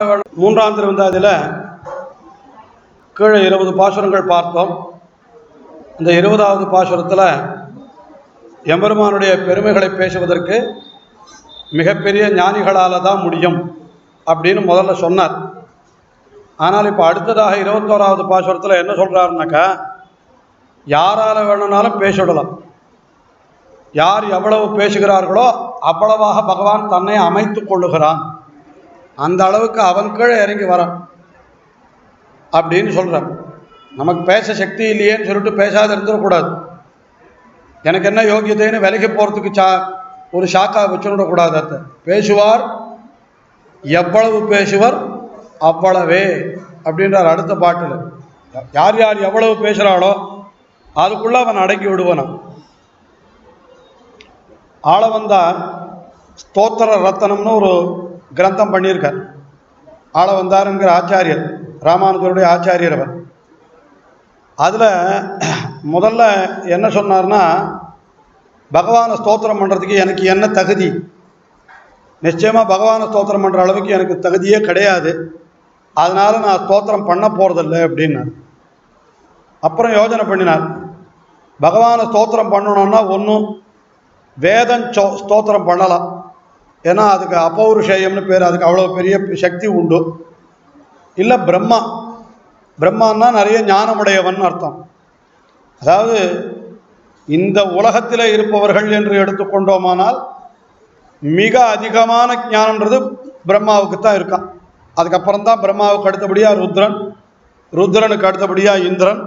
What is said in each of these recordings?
மூன்றாம் திருவந்தாதியில் கீழே 20 பாசுரங்கள் பார்த்தோம். இந்த 20வது பாசுரத்தில் எம்பெருமானுடைய பெருமைகளை பேசுவதற்கு மிகப்பெரிய ஞானிகளால் தான் முடியும் அப்படின்னு முதல்ல சொன்னார். ஆனால் இப்போ அடுத்ததாக 21வது பாசுரத்தில் என்ன சொல்கிறாருனாக்கா, யாரால் வேணும்னாலும் பேசிவிடலாம். யார் எவ்வளவு பேசுகிறார்களோ அவ்வளவாக பகவான் தன்னை அமைத்து கொள்ளுகிறான். அந்த அளவுக்கு அவன் கீழே இறங்கி வரான் அப்படின்னு சொல்கிறான். நமக்கு பேச சக்தி இல்லையேன்னு சொல்லிட்டு பேசாத இருந்துடக்கூடாது. எனக்கு என்ன யோகியத்தைன்னு விலைக்கு போகிறதுக்கு ஒரு ஷாக்கா வச்சுடக்கூடாது. அத்தை பேசுவார், எவ்வளவு பேசுவர் அவ்வளவே அப்படின்றார் அடுத்த பாட்டில். யார் யார் எவ்வளவு பேசுகிறாளோ அதுக்குள்ளே அவன் அடக்கி விடுவான். ஆளவந்தார் ஸ்தோத்திர ரத்தனம்னு ஒரு கிரந்தம் பண்ணியிருக்கார். ஆளவந்தார் என்கிற ஆச்சாரியர், ராமானுஜருடைய ஆச்சாரியர் அவர். அதில் முதல்ல என்ன சொன்னார்னா, பகவானை ஸ்தோத்திரம் பண்ணுறதுக்கு எனக்கு என்ன தகுதி? நிச்சயமாக பகவானை ஸ்தோத்திரம் பண்ணுற அளவுக்கு எனக்கு தகுதியே கிடையாது. அதனால் நான் ஸ்தோத்திரம் பண்ண போகிறதில்லை அப்படின்னார். அப்புறம் யோஜனை பண்ணினார், பகவானை ஸ்தோத்திரம் பண்ணணும்னா ஒன்றும் வேதம் ஸ்தோத்திரம் பண்ணலாம். ஏன்னா அதுக்கு அபௌருஷேயம்னு பேர், அதுக்கு அவ்வளோ பெரிய சக்தி உண்டு. இல்லை பிரம்மான்னா நிறைய ஞானமுடையவன் அர்த்தம். அதாவது இந்த உலகத்தில் இருப்பவர்கள் என்று எடுத்துக்கொண்டோமானால் மிக அதிகமான ஞானன்றது பிரம்மாவுக்கு தான் இருக்கான். அதுக்கப்புறம் தான் பிரம்மாவுக்கு அடுத்தபடியாக ருத்ரன், ருத்ரனுக்கு அடுத்தபடியாக இந்திரன்,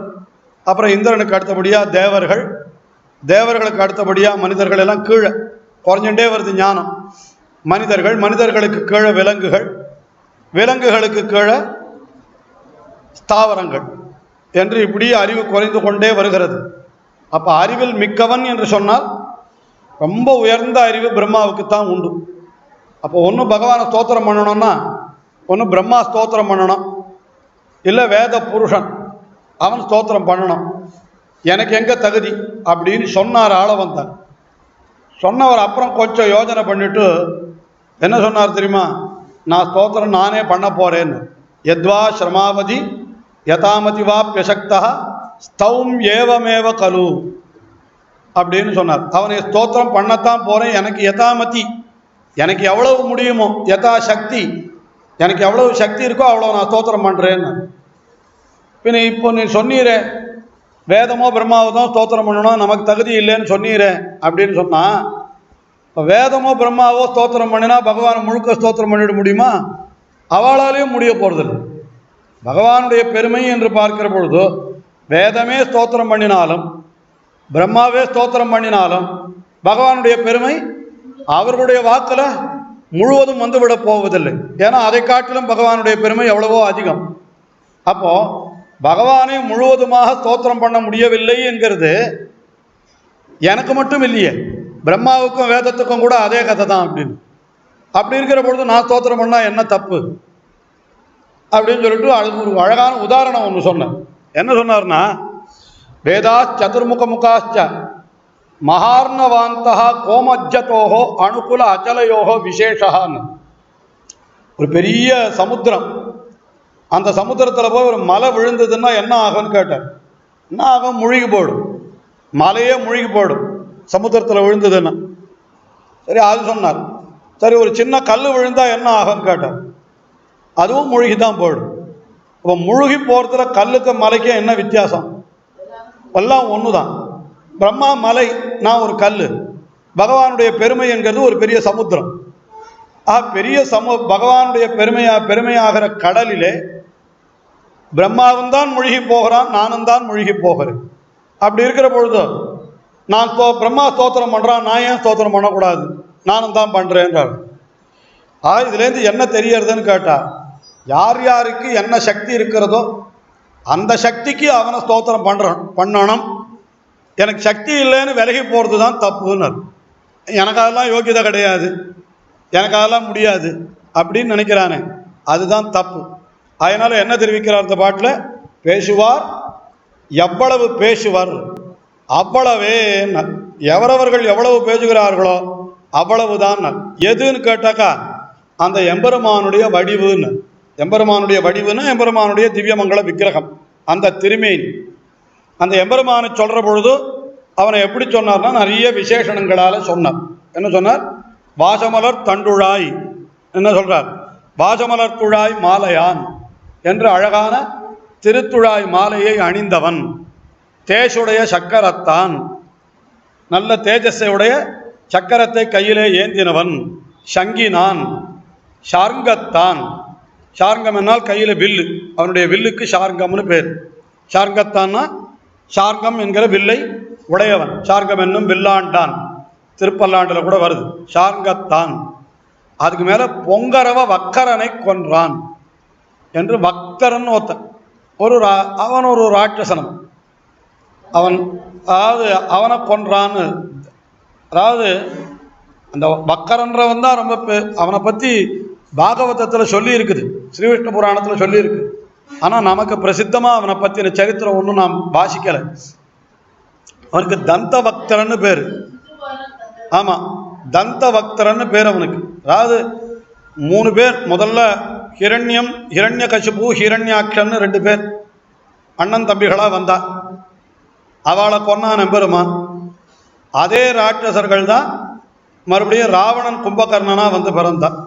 அப்புறம் இந்திரனுக்கு அடுத்தபடியாக தேவர்கள், தேவர்களுக்கு அடுத்தபடியாக மனிதர்கள் எல்லாம் கீழே குறைஞ்சுட்டே வருது ஞானம். மனிதர்கள், மனிதர்களுக்கு கீழே விலங்குகள், விலங்குகளுக்கு கீழே ஸ்தாவரங்கள் என்று இப்படி அறிவு குறைந்து கொண்டே வருகிறது. அப்போ அறிவில் மிக்கவன் என்று சொன்னால் ரொம்ப உயர்ந்த அறிவு பிரம்மாவுக்குத்தான் உண்டு. அப்போ ஒன்று பகவானை ஸ்தோத்திரம் பண்ணணும்னா ஒன்று பிரம்மா ஸ்தோத்திரம் பண்ணணும், இல்லை வேத புருஷன் அவன் ஸ்தோத்திரம் பண்ணணும். எனக்கு எங்கே தகுதி அப்படின்னு சொன்னார் ஆளவந்தார். சொன்னவர் அப்புறம் கொஞ்சம் யோஜனை பண்ணிட்டு என்ன சொன்னார் தெரியுமா? நான் ஸ்தோத்திரம் நானே பண்ண போகிறேன்னு. யத்வா ஸ்ரமாவதி யதாமதி வா பியசக்தா ஸ்தௌம் ஏவமேவ கலு அப்படின்னு சொன்னார். அவனை ஸ்தோத்திரம் பண்ணத்தான் போகிறேன். எனக்கு யதாமதி, எனக்கு எவ்வளவு முடியுமோ, யதா சக்தி, எனக்கு எவ்வளவு சக்தி இருக்கோ அவ்வளோ நான் ஸ்தோத்திரம் பண்ணுறேன்னு. பின்ன இப்போ நீ சொன்னீரே வேதமோ பிரம்மாவோ தான் ஸ்தோத்திரம் பண்ணணும், நமக்கு தகுதி இல்லைன்னு சொன்னீரே அப்படின்னு சொன்னால், இப்போ வேதமோ பிரம்மாவோ ஸ்தோத்திரம் பண்ணினா பகவானை முழுக்க ஸ்தோத்திரம் பண்ணிட முடியுமா? அவளாலேயும் முடிய போகிறதில்லை. பகவானுடைய பெருமை என்று பார்க்கிற பொழுது வேதமே ஸ்தோத்திரம் பண்ணினாலும் பிரம்மாவே ஸ்தோத்திரம் பண்ணினாலும் பகவானுடைய பெருமை அவர்களுடைய வாக்கில் முழுவதும் வந்துவிட போவதில்லை. ஏன்னா அதை காட்டிலும் பகவானுடைய பெருமை எவ்வளவோ அதிகம். அப்போது பகவானை முழுவதுமாக ஸ்தோத்திரம் பண்ண முடியவில்லை என்கிறது எனக்கு மட்டும் இல்லையே, பிரம்மாவுக்கும் வேதத்துக்கும் கூட அதே கதை தான். அப்படி இருக்கிற பொழுது நான் ஸ்தோத்திரம் பண்ணால் என்ன தப்பு அப்படின்னு சொல்லிட்டு அதுக்கு ஒரு அழகான உதாரணம் ஒன்று சொன்னேன். என்ன சொன்னார்னா, வேதா சதுர்முக முகாச்ச மகார்ணவாந்தா கோமஜ்ஜதோஹோ அணுகுல அச்சலையோகோ விசேஷான்னு. ஒரு பெரிய சமுத்திரம், அந்த சமுத்திரத்தில் போய் ஒரு மலை விழுந்ததுன்னா என்ன ஆகும்னு கேட்டார். என்ன ஆகும்? முழுகி போடும், மலையே முழுகி போடும் சமுத்திரத்தில் விழுந்ததுன்னா. சரி, அது சொன்னார். சரி, ஒரு சின்ன கல் விழுந்தால் என்ன ஆகும்னு கேட்டார். அதுவும் முழுகி தான் போடும். இப்போ முழுகி போகிறதுல கல்லுக்கு மலைக்கும் என்ன வித்தியாசம்? எல்லாம் ஒன்று தான். பிரம்மா மலை, நான் ஒரு கல். பகவானுடைய பெருமை என்கிறது ஒரு பெரிய சமுத்திரம். பெரிய பகவானுடைய பெருமையாகிற கடலிலே பிரம்மாவும் தான் முழுகி போகிறான், நானும் தான் முழுகி போகிறேன். அப்படி இருக்கிற பொழுது நான் பிரம்மா ஸ்தோத்திரம் பண்ணுறான், நான் ஏன் ஸ்தோத்திரம் பண்ணக்கூடாது? நானும் தான் பண்ணுறேன்றார். இதுலேருந்து என்ன தெரியறதுன்னு கேட்டால், யார் யாருக்கு என்ன சக்தி இருக்கிறதோ அந்த சக்திக்கு அவனை ஸ்தோத்திரம் பண்ணணும். எனக்கு சக்தி இல்லைன்னு விலகி போகிறது தான் தப்புன்னு. எனக்கு அதெல்லாம் யோகியதை கிடையாது, எனக்கு அதெல்லாம் முடியாது அப்படின்னு நினைக்கிறானே, அதுதான் தப்பு. அதனால் என்ன தெரிவிக்கிறார் இந்த பாட்டில்? பேசுவார், எவ்வளவு பேசுவார் அவ்வளவே. எவரவர்கள் எவ்வளவு பேசுகிறார்களோ அவ்வளவுதான். எதுன்னு கேட்டாக்கா அந்த எம்பெருமானுடைய வடிவுன்னு. எம்பெருமானுடைய வடிவுன்னா எம்பெருமானுடைய திவ்யமங்கல விக்கிரகம், அந்த திருமேனி. அந்த எம்பெருமானை சொல்கிற பொழுது அவனை எப்படி சொன்னார்னா நிறைய விசேஷணங்களால் சொன்னார். என்ன சொன்னார்? வாசமலர் தண்டுழாய், என்ன சொல்கிறார்? வாசமலர் துழாய் மாலையான் என்று அழகான திருத்துழாய் மாலையை அணிந்தவன், தேசுடைய சக்கரத்தான், நல்ல தேஜஸையுடைய சக்கரத்தை கையிலே ஏந்தினவன், சங்கினான், ஷார்ங்கத்தான், ஷார்ங்கம் என்னால் கையில் வில்லு, அவனுடைய வில்லுக்கு ஷார்ங்கம்னு பேர். ஷார்ங்கத்தான்னா ஷார்ங்கம் என்கிற வில்லை உடையவன், ஷார்ங்கம் என்னும் வில்லாண்டான், திருப்பல்லாண்டில் கூட வருது ஷார்ங்கத்தான். அதுக்கு மேலே பொங்கரவ வக்கரனை கொன்றான் என்று, வக்தரன் ஒருத்தன், அவன் ஒரு ராட்சசனம், அவன் அதாவது அவனை கொன்றான்னு, அதாவது அந்த வக்கரன்றவன் தான் ரொம்ப அவனை பற்றி பாகவதத்தில் சொல்லி இருக்குது, ஸ்ரீவிஷ்ணு புராணத்தில் சொல்லியிருக்கு. ஆனால் நமக்கு பிரசித்தமாக அவனை பற்றின சரித்திரம் ஒன்றும் நாம் வாசிக்கலை. அவனுக்கு தந்த பக்தரன்னு பேர். ஆமாம், தந்த பக்தரன்னு பேர் அவனுக்கு. அதாவது 3 பேர், முதல்ல ஹிரண்யம், ஹிரண்யகசிபு, ஹிரண்யாக்ஷன்னு 2 பேர் அண்ணன் தம்பிகளாக வந்தா, அவளை கொன்னான் எம்பெருமான். அதே ராட்சசர்கள் தான் மறுபடியும் ராவணன் கும்பகர்ணனாக வந்து பிறந்தான்,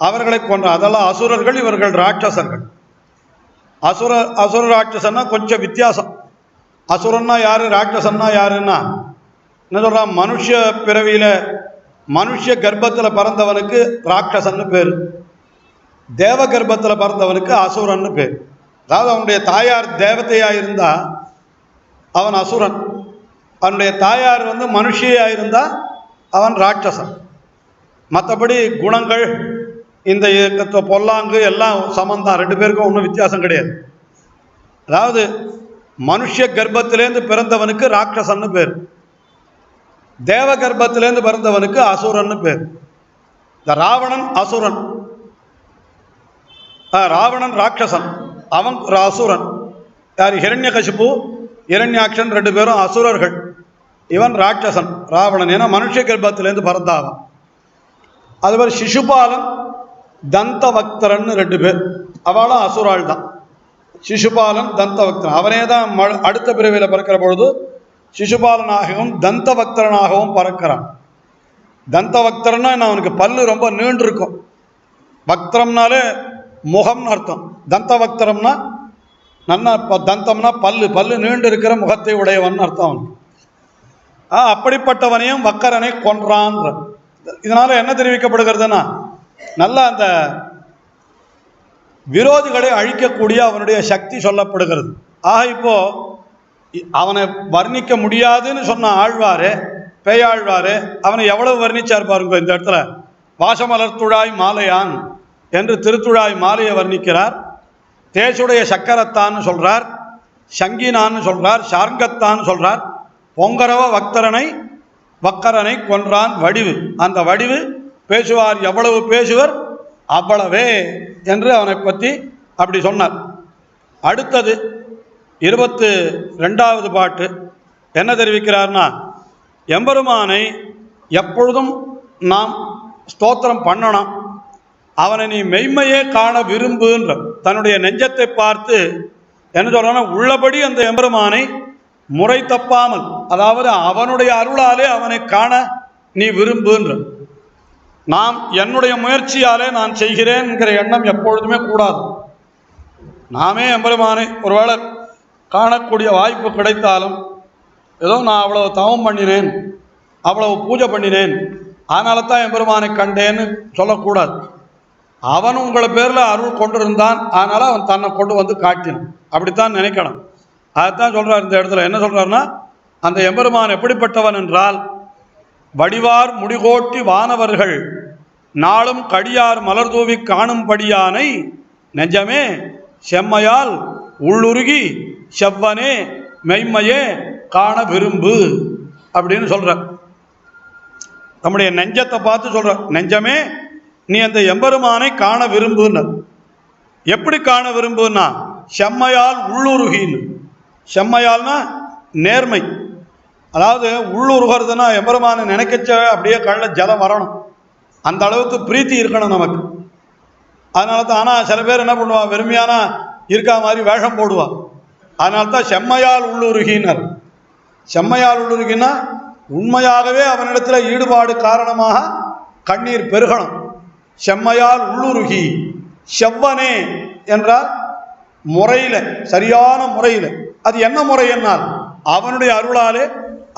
அவர்களை கொன்ற. அதெல்லாம் அசுரர்கள், இவர்கள் ராட்சசர்கள். அசுர ராட்சசன்னா கொஞ்சம் வித்தியாசம். அசுரன்னா யாரு, ராட்சசன்னா யாருன்னா என்ன சொல்கிறான்? மனுஷ பிறவியில் மனுஷ கர்ப்பத்தில் பிறந்தவனுக்கு ராட்சசன்னு பேர், தேவ கர்ப்பத்தில் பிறந்தவனுக்கு அசுரன்னு பேர். அதாவது அவனுடைய தாயார் தேவதையாக இருந்தால் அவன் அசுரன், அவனுடைய தாயார் மனுஷியாக இருந்தால் அவன் ராட்சசன். மற்றபடி குணங்கள், இந்த பொல்லாங்கு எல்லாம் சமந்தான், 2 பேருக்கும் ஒன்றும் வித்தியாசம் கிடையாது. அதாவது மனுஷ கர்ப்பத்திலேருந்து பிறந்தவனுக்கு ராட்சசன்னு பேர், தேவ கர்ப்பத்திலேருந்து பிறந்தவனுக்கு அசுரன்னு பேர். இந்த ராவணன் அசுரன், ராவணன் ராட்சசன், அவன் அசுரன். யார்? ஹிரண்யகசிபு, ஹிரண்யாக்ஷன் 2 பேரும் அசுரர்கள், இவன் ராட்சசன் ராவணன், ஏன்னா மனுஷ கர்ப்பத்திலேருந்து பிறந்தாவன். அதுபோல் சிசுபாலன், தந்த பக்தரன்னு 2 பேர், அவளும் அசுராள் தான். சிசுபாலன், தந்த பக்தரன், அவனே தான் அடுத்த பிறவியில் பிறக்கிற பொழுது சிசுபாலனாகவும் தந்த பக்தரனாகவும் பறக்கிறான். தந்த பக்தரன்னா என்ன? அவனுக்கு பல்லு ரொம்ப நீண்டு இருக்கும். பக்தரம்னாலே முகம்னு அர்த்தம். தந்த பக்தரம்னா நன்னா, தந்தம்னா பல்லு, பல்லு நீண்டு இருக்கிற முகத்தை உடையவன் அர்த்தம் அவனுக்கு. அப்படிப்பட்டவனையும் வக்கரனை கொன்றான்ற. இதனால என்ன தெரிவிக்கப்படுகிறதுனா, நல்லா அந்த விரோதிகளை அழிக்கக்கூடிய அவனுடைய சக்தி சொல்லப்படுகிறது. இப்போ அவனை வர்ணிக்க முடியாதுன்னு சொன்ன ஆழ்வாரு, பேயாழ்வாரு, அவனை எவ்வளவு வர்ணிச்சார் பாருங்க. இந்த இடத்துல வாசமலர் துழாய் மாலையான் என்று திருத்துழாய் மாலையை வர்ணிக்கிறார். தேசுடைய சக்கரத்தான்னு சொல்றார், சங்கினான்னு சொல்றார், ஷார்ங்கத்தான்னு சொல்றார். பொங்கரவ வக்கரனை கொன்றான் வடிவு. அந்த வடிவு பேசுவார், எவ்வளவு பேசுவர் அவ்வளவே என்று அவனை பற்றி அப்படி சொன்னார். அடுத்தது 22வது பாட்டு என்ன தெரிவிக்கிறார்னா, எம்பெருமானை எப்பொழுதும் நாம் ஸ்தோத்திரம் பண்ணணும், அவனை நீ மெய்மையே காண விரும்புன்ற. தன்னுடைய நெஞ்சத்தை பார்த்து என்ன சொல்றான்னா, உள்ளபடி அந்த எம்பெருமானை முறை தப்பாமல், அதாவது அவனுடைய அருளாலே அவனை காண நீ விரும்புன்ற. நாம் என்னுடைய முயற்சியாலே நான் செய்கிறேன் என்கிற எண்ணம் எப்பொழுதுமே கூடாது. நாமே எம்பெருமானை ஒருவேளை காணக்கூடிய வாய்ப்பு கிடைத்தாலும், ஏதோ நான் அவ்வளவு தவம் பண்ணினேன், அவ்வளவு பூஜை பண்ணினேன், அதனால தான் எம்பெருமானை கண்டேன்னு சொல்லக்கூடாது. அவன் உங்களை பேரில் அருள் கொண்டிருந்தான், அதனால் அவன் தன்னை கொண்டு வந்து காட்டினான், அப்படித்தான் நினைக்கணும். அதைத்தான் சொல்கிறார் இந்த இடத்துல. என்ன சொல்கிறாருன்னா, அந்த எம்பெருமான் எப்படிப்பட்டவன் என்றால், வடிவார் முடிகோட்டி வானவர்கள் நாளும் கடியார் மலர் தூவி காணும்படியானை நெஞ்சமே செம்மையால் உள்ளுருகி செவ்வனே மெய்மையே காண விரும்பு அப்படின்னு சொல்ற. நம்முடைய நெஞ்சத்தை பார்த்து சொல்ற, நெஞ்சமே நீ அந்த எம்பெருமானை காண விரும்புன்னு. எப்படி காண விரும்புன்னா, செம்மையால் உள்ளுருகின்னு. செம்மையால்னா நேர்மை, அதாவது உள்ளுருகிறதுனா எம்பெருமானை நினைக்கச்ச அப்படியே கண்ணில் ஜலம் வரணும், அந்த அளவுக்கு பிரீத்தி இருக்கணும் நமக்கு. அதனால தான். ஆனால் சில பேர் என்ன பண்ணுவான், வெறுமையான இருக்கா மாதிரி வேஷம் போடுவான். அதனால தான் செம்மையால் உள்ளுருகினர். செம்மையால் உள்ளுருகினா உண்மையாகவே அவனிடத்தில் ஈடுபாடு காரணமாக கண்ணீர் பெருகணும். செம்மையால் உள்ளுருகி செவ்வனே என்றால் முறையில், சரியான முறையில். அது என்ன முறை என்னால் அவனுடைய அருளாலே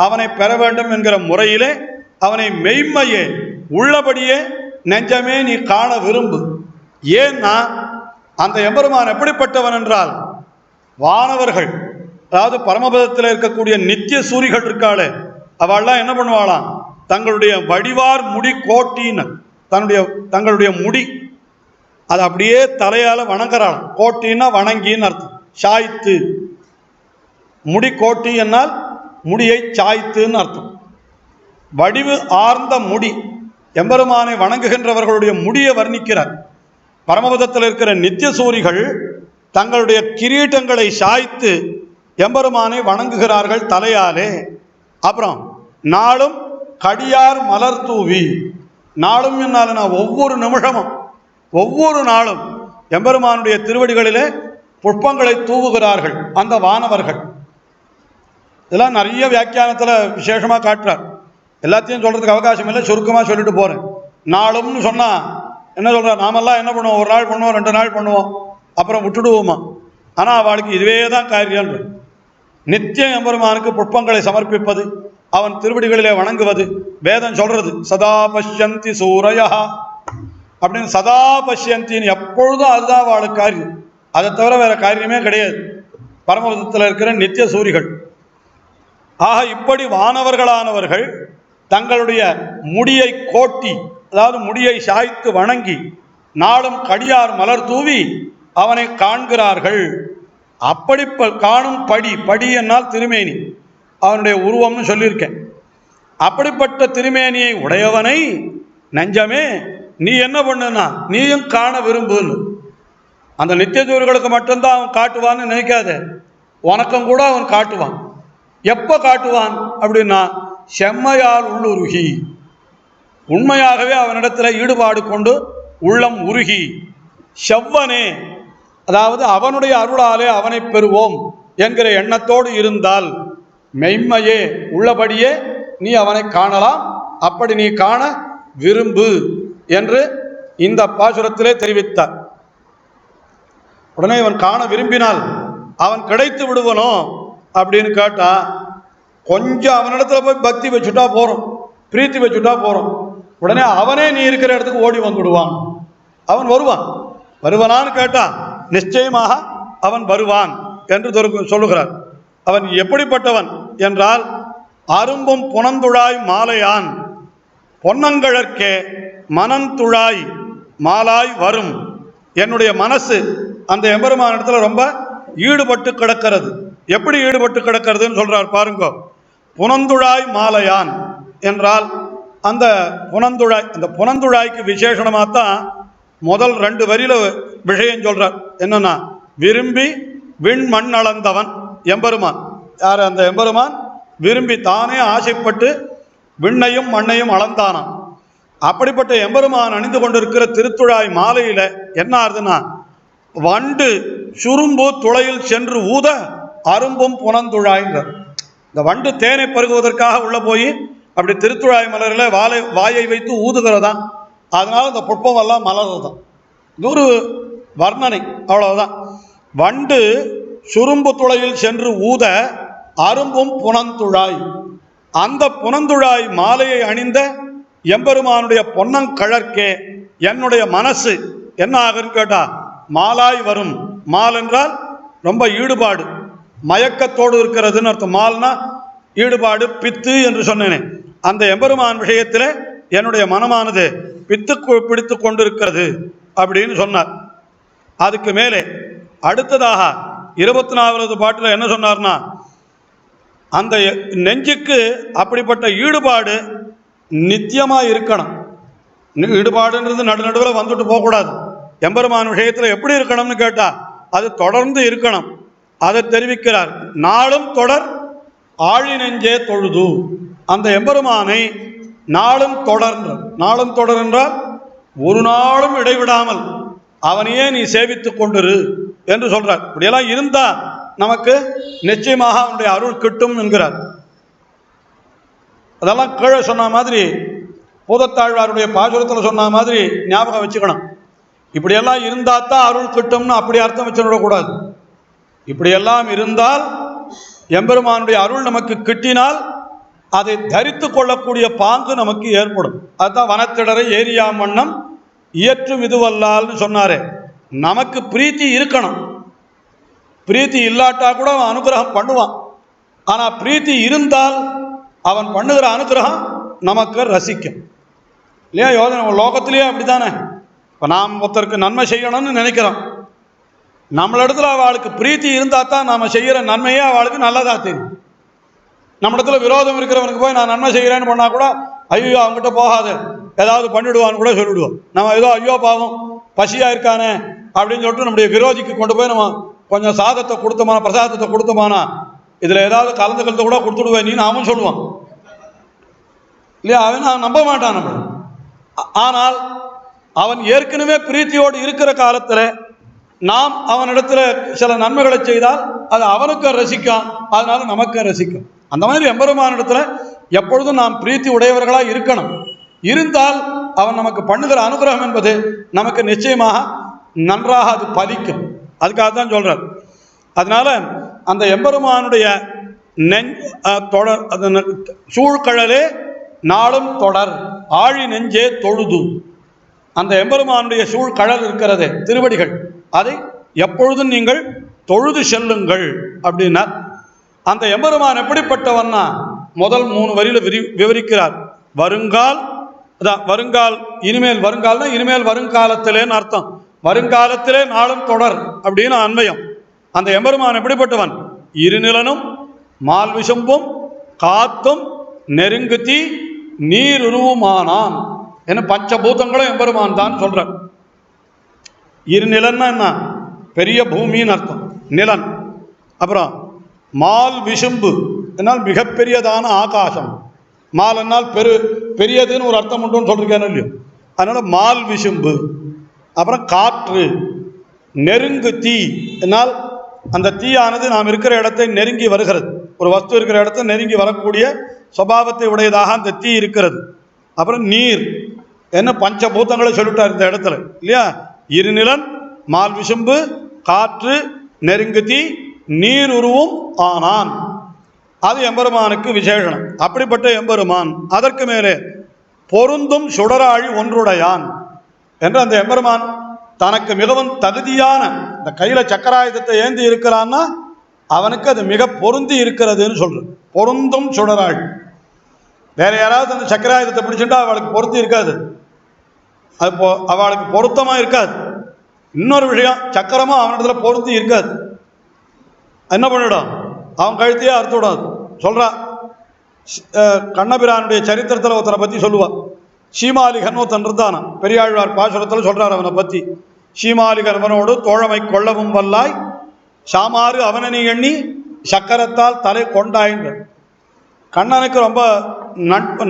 அவனை பெற வேண்டும் என்கிற முறையிலே அவனை மெய்மையே உள்ளபடியே நெஞ்சமே நீ காண விரும்பு. ஏன்னா அந்த எம்பெருமான் எப்படிப்பட்டவன் என்றால், வானவர்கள், அதாவது பரமபதத்தில் இருக்கக்கூடிய நித்திய சூரிகள் இருக்காளே, அவள்லாம் என்ன பண்ணுவாளாம், தங்களுடைய வடிவார் முடி கோட்டின்னு தங்களுடைய முடி அது அப்படியே தலையால் வணங்குறாள். கோட்டின்னா வணங்கின்னு அர்த்தம். சாய்த்து, முடி கோட்டி என்னால் முடியை சாய்த்துன்னு அர்த்தம். வடிவு ஆர்ந்த முடி. எம்பெருமானை வணங்குகின்றவர்களுடைய முடியை வர்ணிக்கிறார். பரமபதத்தில் இருக்கிற நித்திய சூரிகள் தங்களுடைய கிரீட்டங்களை சாய்த்து எம்பெருமானை வணங்குகிறார்கள் தலையாலே. அப்புறம் நாளும் கடியார் மலர் தூவி, நாளும் என்னால் ஒவ்வொரு நிமிஷமும் ஒவ்வொரு நாளும் எம்பெருமானுடைய திருவடிகளிலே புஷ்பங்களை தூவுகிறார்கள் அந்த வானவர்கள். இதெல்லாம் நிறைய வியாக்கியானத்தில் விசேஷமாக காட்டுறார். எல்லாத்தையும் சொல்கிறதுக்கு அவகாசம் இல்லை, சுருக்கமாக சொல்லிட்டு போகிறேன். நாளும்னு சொன்னால் என்ன சொல்கிறார், நாமெல்லாம் என்ன பண்ணுவோம், ஒரு நாள் பண்ணுவோம், 2 நாள் பண்ணுவோம், அப்புறம் விட்டுடுவோமா. ஆனால் அவளுக்கு இதுவே தான் காரியம். நித்தியம் எம்பெருமானுக்கு புஷ்பங்களை சமர்ப்பிப்பது, அவன் திருவடிகளிலே வணங்குவது. வேதம் சொல்கிறது சதா பஷ்யந்தி சூரையா அப்படின்னு. சதா பஷ்யந்தின்னு எப்பொழுதும் அதுதான் அவளுக்கு காரியம். அதை தவிர வேற காரியமே கிடையாது பரமபதத்தில் இருக்கிற நித்திய சூரிகள். ஆக இப்படி வானவர்களானவர்கள் தங்களுடைய முடியை கோட்டி, அதாவது முடியை சாய்த்து வணங்கி நாளும் கடியார் மலர் தூவி அவனை காண்கிறார்கள். அப்படி காணும் படி என்னால் திருமேனி, அவனுடைய உருவம்னு சொல்லியிருக்கேன். அப்படிப்பட்ட திருமேனியை உடையவனை நெஞ்சமே நீ என்ன பண்ணுனா நீயும் காண விரும்புன்னு. அந்த நித்தியதூர்களுக்கு மட்டும்தான் அவன் காட்டுவான்னு நினைக்காத, உனக்கும் கூட அவன் காட்டுவான். எப்போ காட்டுவான் அப்படின்னா செம்மையால் உள்ளுருகி, உண்மையாகவே அவனிடத்தில் ஈடுபாடு கொண்டு உள்ளம் உருகி, செவ்வனே அதாவது அவனுடைய அருளாலே அவனை பெறுவோம் என்கிற எண்ணத்தோடு இருந்தால் மெய்மையே உள்ளபடியே நீ அவனை காணலாம். அப்படி நீ காண விரும்பு என்று இந்த பாசுரத்திலே தெரிவித்தார். உடனே இவன் காண விரும்பினால் அவன் கிடைத்து விடுவனோ அப்படின்னு கேட்டா, கொஞ்சம் அவனிடத்துல போய் பக்தி வச்சுட்டா போறோம், பிரீத்தி வச்சுட்டா போறோம், உடனே அவனே நீ இருக்கிற இடத்துக்கு ஓடி வந்துடுவான். அவன் வருவானான்னு கேட்டா நிச்சயமாக அவன் வருவான் என்று சொல்லுகிறார். அவன் எப்படிப்பட்டவன் என்றால் அரும்பும் புனந்துழாய் மாலையான் பொன்னங்கழற்கே மனந்துழாய் மாலாய் வரும். என்னுடைய மனசு அந்த எம்பெருமான இடத்துல ரொம்ப ஈடுபட்டு கிடக்கிறது. எப்படி ஈடுபட்டு கிடக்கிறதுன்னு சொல்றார் பாருங்க. புனந்துழாய் மாலையான் என்றால் அந்த புனந்துழாய், அந்த புனந்துழாய்க்கு விசேஷமாக தான் முதல் 2 வரியில விஷயம் சொல்றார். என்னன்னா விரும்பி விண் மண் அளந்தவன் எம்பெருமான். யார் அந்த எம்பெருமான்? விரும்பி தானே ஆசைப்பட்டு விண்ணையும் மண்ணையும் அளந்தானான். அப்படிப்பட்ட எம்பெருமான் அணிந்து கொண்டிருக்கிற திருத்துழாய் மாலையில என்ன ஆகுதுன்னா, வண்டு சுரும்பு துளையில் சென்று ஊத அரும்பும் புனந்துழாய்ன்றார். இந்த வண்டு தேனை பருகுவதற்காக உள்ள போய் அப்படி திருத்துழாய் மலரில் வாயை வைத்து ஊதுகிறதான். அதனால இந்த புஷ்பமெல்லாம் மலர்தான். இது ஒரு வர்ணனை, அவ்வளவுதான். வண்டு சுரும்பு துளையில் சென்று ஊத அரும்பும் புனந்துழாய். அந்த புனந்துழாய் மாலையை அணிந்த எம்பெருமானுடைய பொன்னங்கழற்கே என்னுடைய மனசு என்ன ஆகுன்னு கேட்டா மாலாய் வரும். மால் என்றால் ரொம்ப ஈடுபாடு, மயக்கத்தோடு இருக்கிறதுன்னு அர்த்தம். மால்னா ஈடுபாடு, பித்து என்று சொன்னேனே, அந்த எம்பெருமான் விஷயத்தில் என்னுடைய மனமானது பித்து பிடித்து கொண்டிருக்கிறது அப்படின்னு சொன்னார். அதுக்கு மேலே அடுத்ததாக 24வது பாட்டில் என்ன சொன்னார்னா, அந்த நெஞ்சுக்கு அப்படிப்பட்ட ஈடுபாடு நித்தியமாக இருக்கணும். ஈடுபாடுன்றது நடுநடுவில் வந்துட்டு போகக்கூடாது. எம்பெருமான் விஷயத்தில் எப்படி இருக்கணும்னு கேட்டால் அது தொடர்ந்து இருக்கணும். அதை தெரிவிக்கிறார். நாளும் தொடர் ஆழி நெஞ்சே தொழுது. அந்த எம்பெருமானை நாளும் தொடர், நாளும் தொடர் என்றால் ஒரு நாளும் இடைவிடாமல் அவனையே நீ சேவித்து கொண்டிரு என்று சொல்றார். இப்படியெல்லாம் இருந்தா நமக்கு நிச்சயமாக அவனுடைய அருள் கிட்டும் என்கிறார். அதெல்லாம் கீழே சொன்ன மாதிரி பூதத்தாழ்வாருடைய பாசுரத்தில் சொன்ன மாதிரி ஞாபகம் வச்சுக்கணும். இப்படியெல்லாம் இருந்தால் தான் அருள் கிட்டும்னு அப்படி அர்த்தம் வச்சுவிடக்கூடாது. இப்படியெல்லாம் இருந்தால் எம்பெருமானுடைய அருள் நமக்கு கிட்டினால் அதை தரித்து கொள்ளக்கூடிய பாங்கு நமக்கு ஏற்படும். அதுதான் வனத்திடரை ஏரியா மன்னம் இயற்றும் இதுவல்லால்னு சொன்னாரே. நமக்கு பிரீத்தி இருக்கணும். பிரீத்தி இல்லாட்டா கூட அவன் அனுகிரகம் பண்ணுவான். ஆனால் பிரீத்தி இருந்தால் அவன் பண்ணுகிற அனுகிரகம் நமக்கு ரசிக்கும் இல்லையா? யோஜனை லோகத்திலேயே அப்படி தானே. இப்போ நாம் ஒருத்தருக்கு நன்மை செய்யணும்னு நினைக்கிறோம். நம்மளிடத்துல அவளுக்கு பிரீத்தி இருந்தால் தான் நாம் செய்கிற நன்மையே அவளுக்கு நல்லதாக தெரியும். நம்மிடத்துல விரோதம் இருக்கிறவனுக்கு போய் நான் நன்மை செய்கிறேன்னு பண்ணால் கூட ஐயோ அவங்ககிட்ட போகாது, ஏதாவது பண்ணிவிடுவான்னு கூட சொல்லிவிடுவோம். நம்ம ஏதோ ஐயோ பாவம் பசியாக இருக்கானே அப்படின்னு சொல்லிட்டு நம்முடைய விரோதிக்கு கொண்டு போய் நம்ம கொஞ்சம் சாதத்தை கொடுத்தோமானா, பிரசாதத்தை கொடுத்தோமானா, இதில் ஏதாவது கலந்து கூட கொடுத்துடுவேன் நீன்னு அவன் சொல்லுவான் இல்லையா? அவன் நம்ப மாட்டான் நம்ம. ஆனால் அவன் ஏற்கனவே பிரீத்தியோடு இருக்கிற காலத்தில் நாம் அவனிடத்துல சில நன்மைகளை செய்தால் அது அவனுக்கு ரசிக்கும், அதனால நமக்கு ரசிக்கும். அந்த மாதிரி எம்பெருமானிடத்துல எப்பொழுதும் நாம் பிரீத்தி உடையவர்களாக இருக்கணும். இருந்தால் அவன் நமக்கு பண்ணுகிற அனுகிரகம் என்பது நமக்கு நிச்சயமாக நன்றாக அது பலிக்கும். அதுக்காக தான் சொல்றார். அதனால அந்த எம்பெருமானுடைய தொடர் சூழ்கழலே நாளும் தொடர் ஆழி நெஞ்சே தொழுது. அந்த எம்பெருமானுடைய சூழ்கழல் இருக்கிறதே திருவடிகள், அதை எப்பொழுதும் நீங்கள் தொழுது செல்லுங்கள் அப்படின்னா. அந்த எம்பெருமான் எப்படிப்பட்டவன்னா முதல் 3 வரியில விவரிக்கிறார். வருங்கால், அதான் வருங்கால், இனிமேல் வருங்கால்னா இனிமேல் வருங்காலத்திலேன்னு அர்த்தம். வருங்காலத்திலே நாளும் தொடர் அப்படின்னு அன்வயம். அந்த எம்பெருமான் எப்படிப்பட்டவன்? இருநிலனும் மால் விசும்பும் காத்தும் நெருங்குத்தி நீருருவுமானான் என்ன பஞ்சபூதங்களும் எம்பெருமான் தான் சொல்ற. இருநிலன்னா என்ன? பெரிய பூமின்னு அர்த்தம் நிலன். அப்புறம் மால் விசும்பு என்னால் மிகப்பெரியதான ஆகாசம். மால் என்னால் பெரியதுன்னு ஒரு அர்த்தம் உண்டுன்னு சொல்லிருக்கேன் இல்லையோ, அதனால மால் விசும்பு. அப்புறம் காற்று, நெருங்கு தீ என்னால் அந்த தீயானது நாம் இருக்கிற இடத்தை நெருங்கி வருகிறது. ஒரு வஸ்து இருக்கிற இடத்தை நெருங்கி வரக்கூடிய சுபாவத்தை உடையதாக அந்த தீ இருக்கிறது. அப்புறம் நீர் என்ன பஞ்சபூதங்களை சொல்லிட்டார் இந்த இடத்துல இல்லையா? இருநிலன், மால் விசும்பு, காற்று, நெருங்கு தீ, நீர் உருவும் ஆனான். அது எம்பெருமானுக்கு விசேஷனம். அப்படிப்பட்ட எம்பெருமான் அதற்கு மேலே பொருந்தும் சுடராழி ஒன்றுடையான் என்று அந்த எம்பெருமான் தனக்கு மிகவும் தகுதியான இந்த கையில சக்கராயுதத்தை ஏந்தி இருக்கிறான்னா அவனுக்கு அது மிக பொருந்தி இருக்கிறதுன்னு சொல்றது. பொருந்தும் சுடராழி. வேற யாராவது அந்த சக்கராயுதத்தை பிடிச்சுட்டா அவளுக்கு பொருந்தி இருக்காது, அது அவளுக்கு பொருத்தமா இருக்காது. இன்னொரு விஷயம், சக்கரமும் அவனிடத்துல பொருந்தி இருக்காது. என்ன பண்ணிடும்? அவன் கழுத்தையே அறுத்து விடாது. சொல்றா கண்ணபிரானுடைய சரித்திரத்தில் ஒருத்தனை பற்றி சொல்லுவான். சீமாலிகன் ஒருத்தன் இருந்தானா, பெரியாழ்வார் பாசுரத்தில் சொல்றார் அவனை பற்றி. சீமாலிகன்வனோடு தோழமை கொள்ளவும் வல்லாய் சாமாறு அவனனை எண்ணி சக்கரத்தால் தலை கொண்டாயின்ற. கண்ணனுக்கு ரொம்ப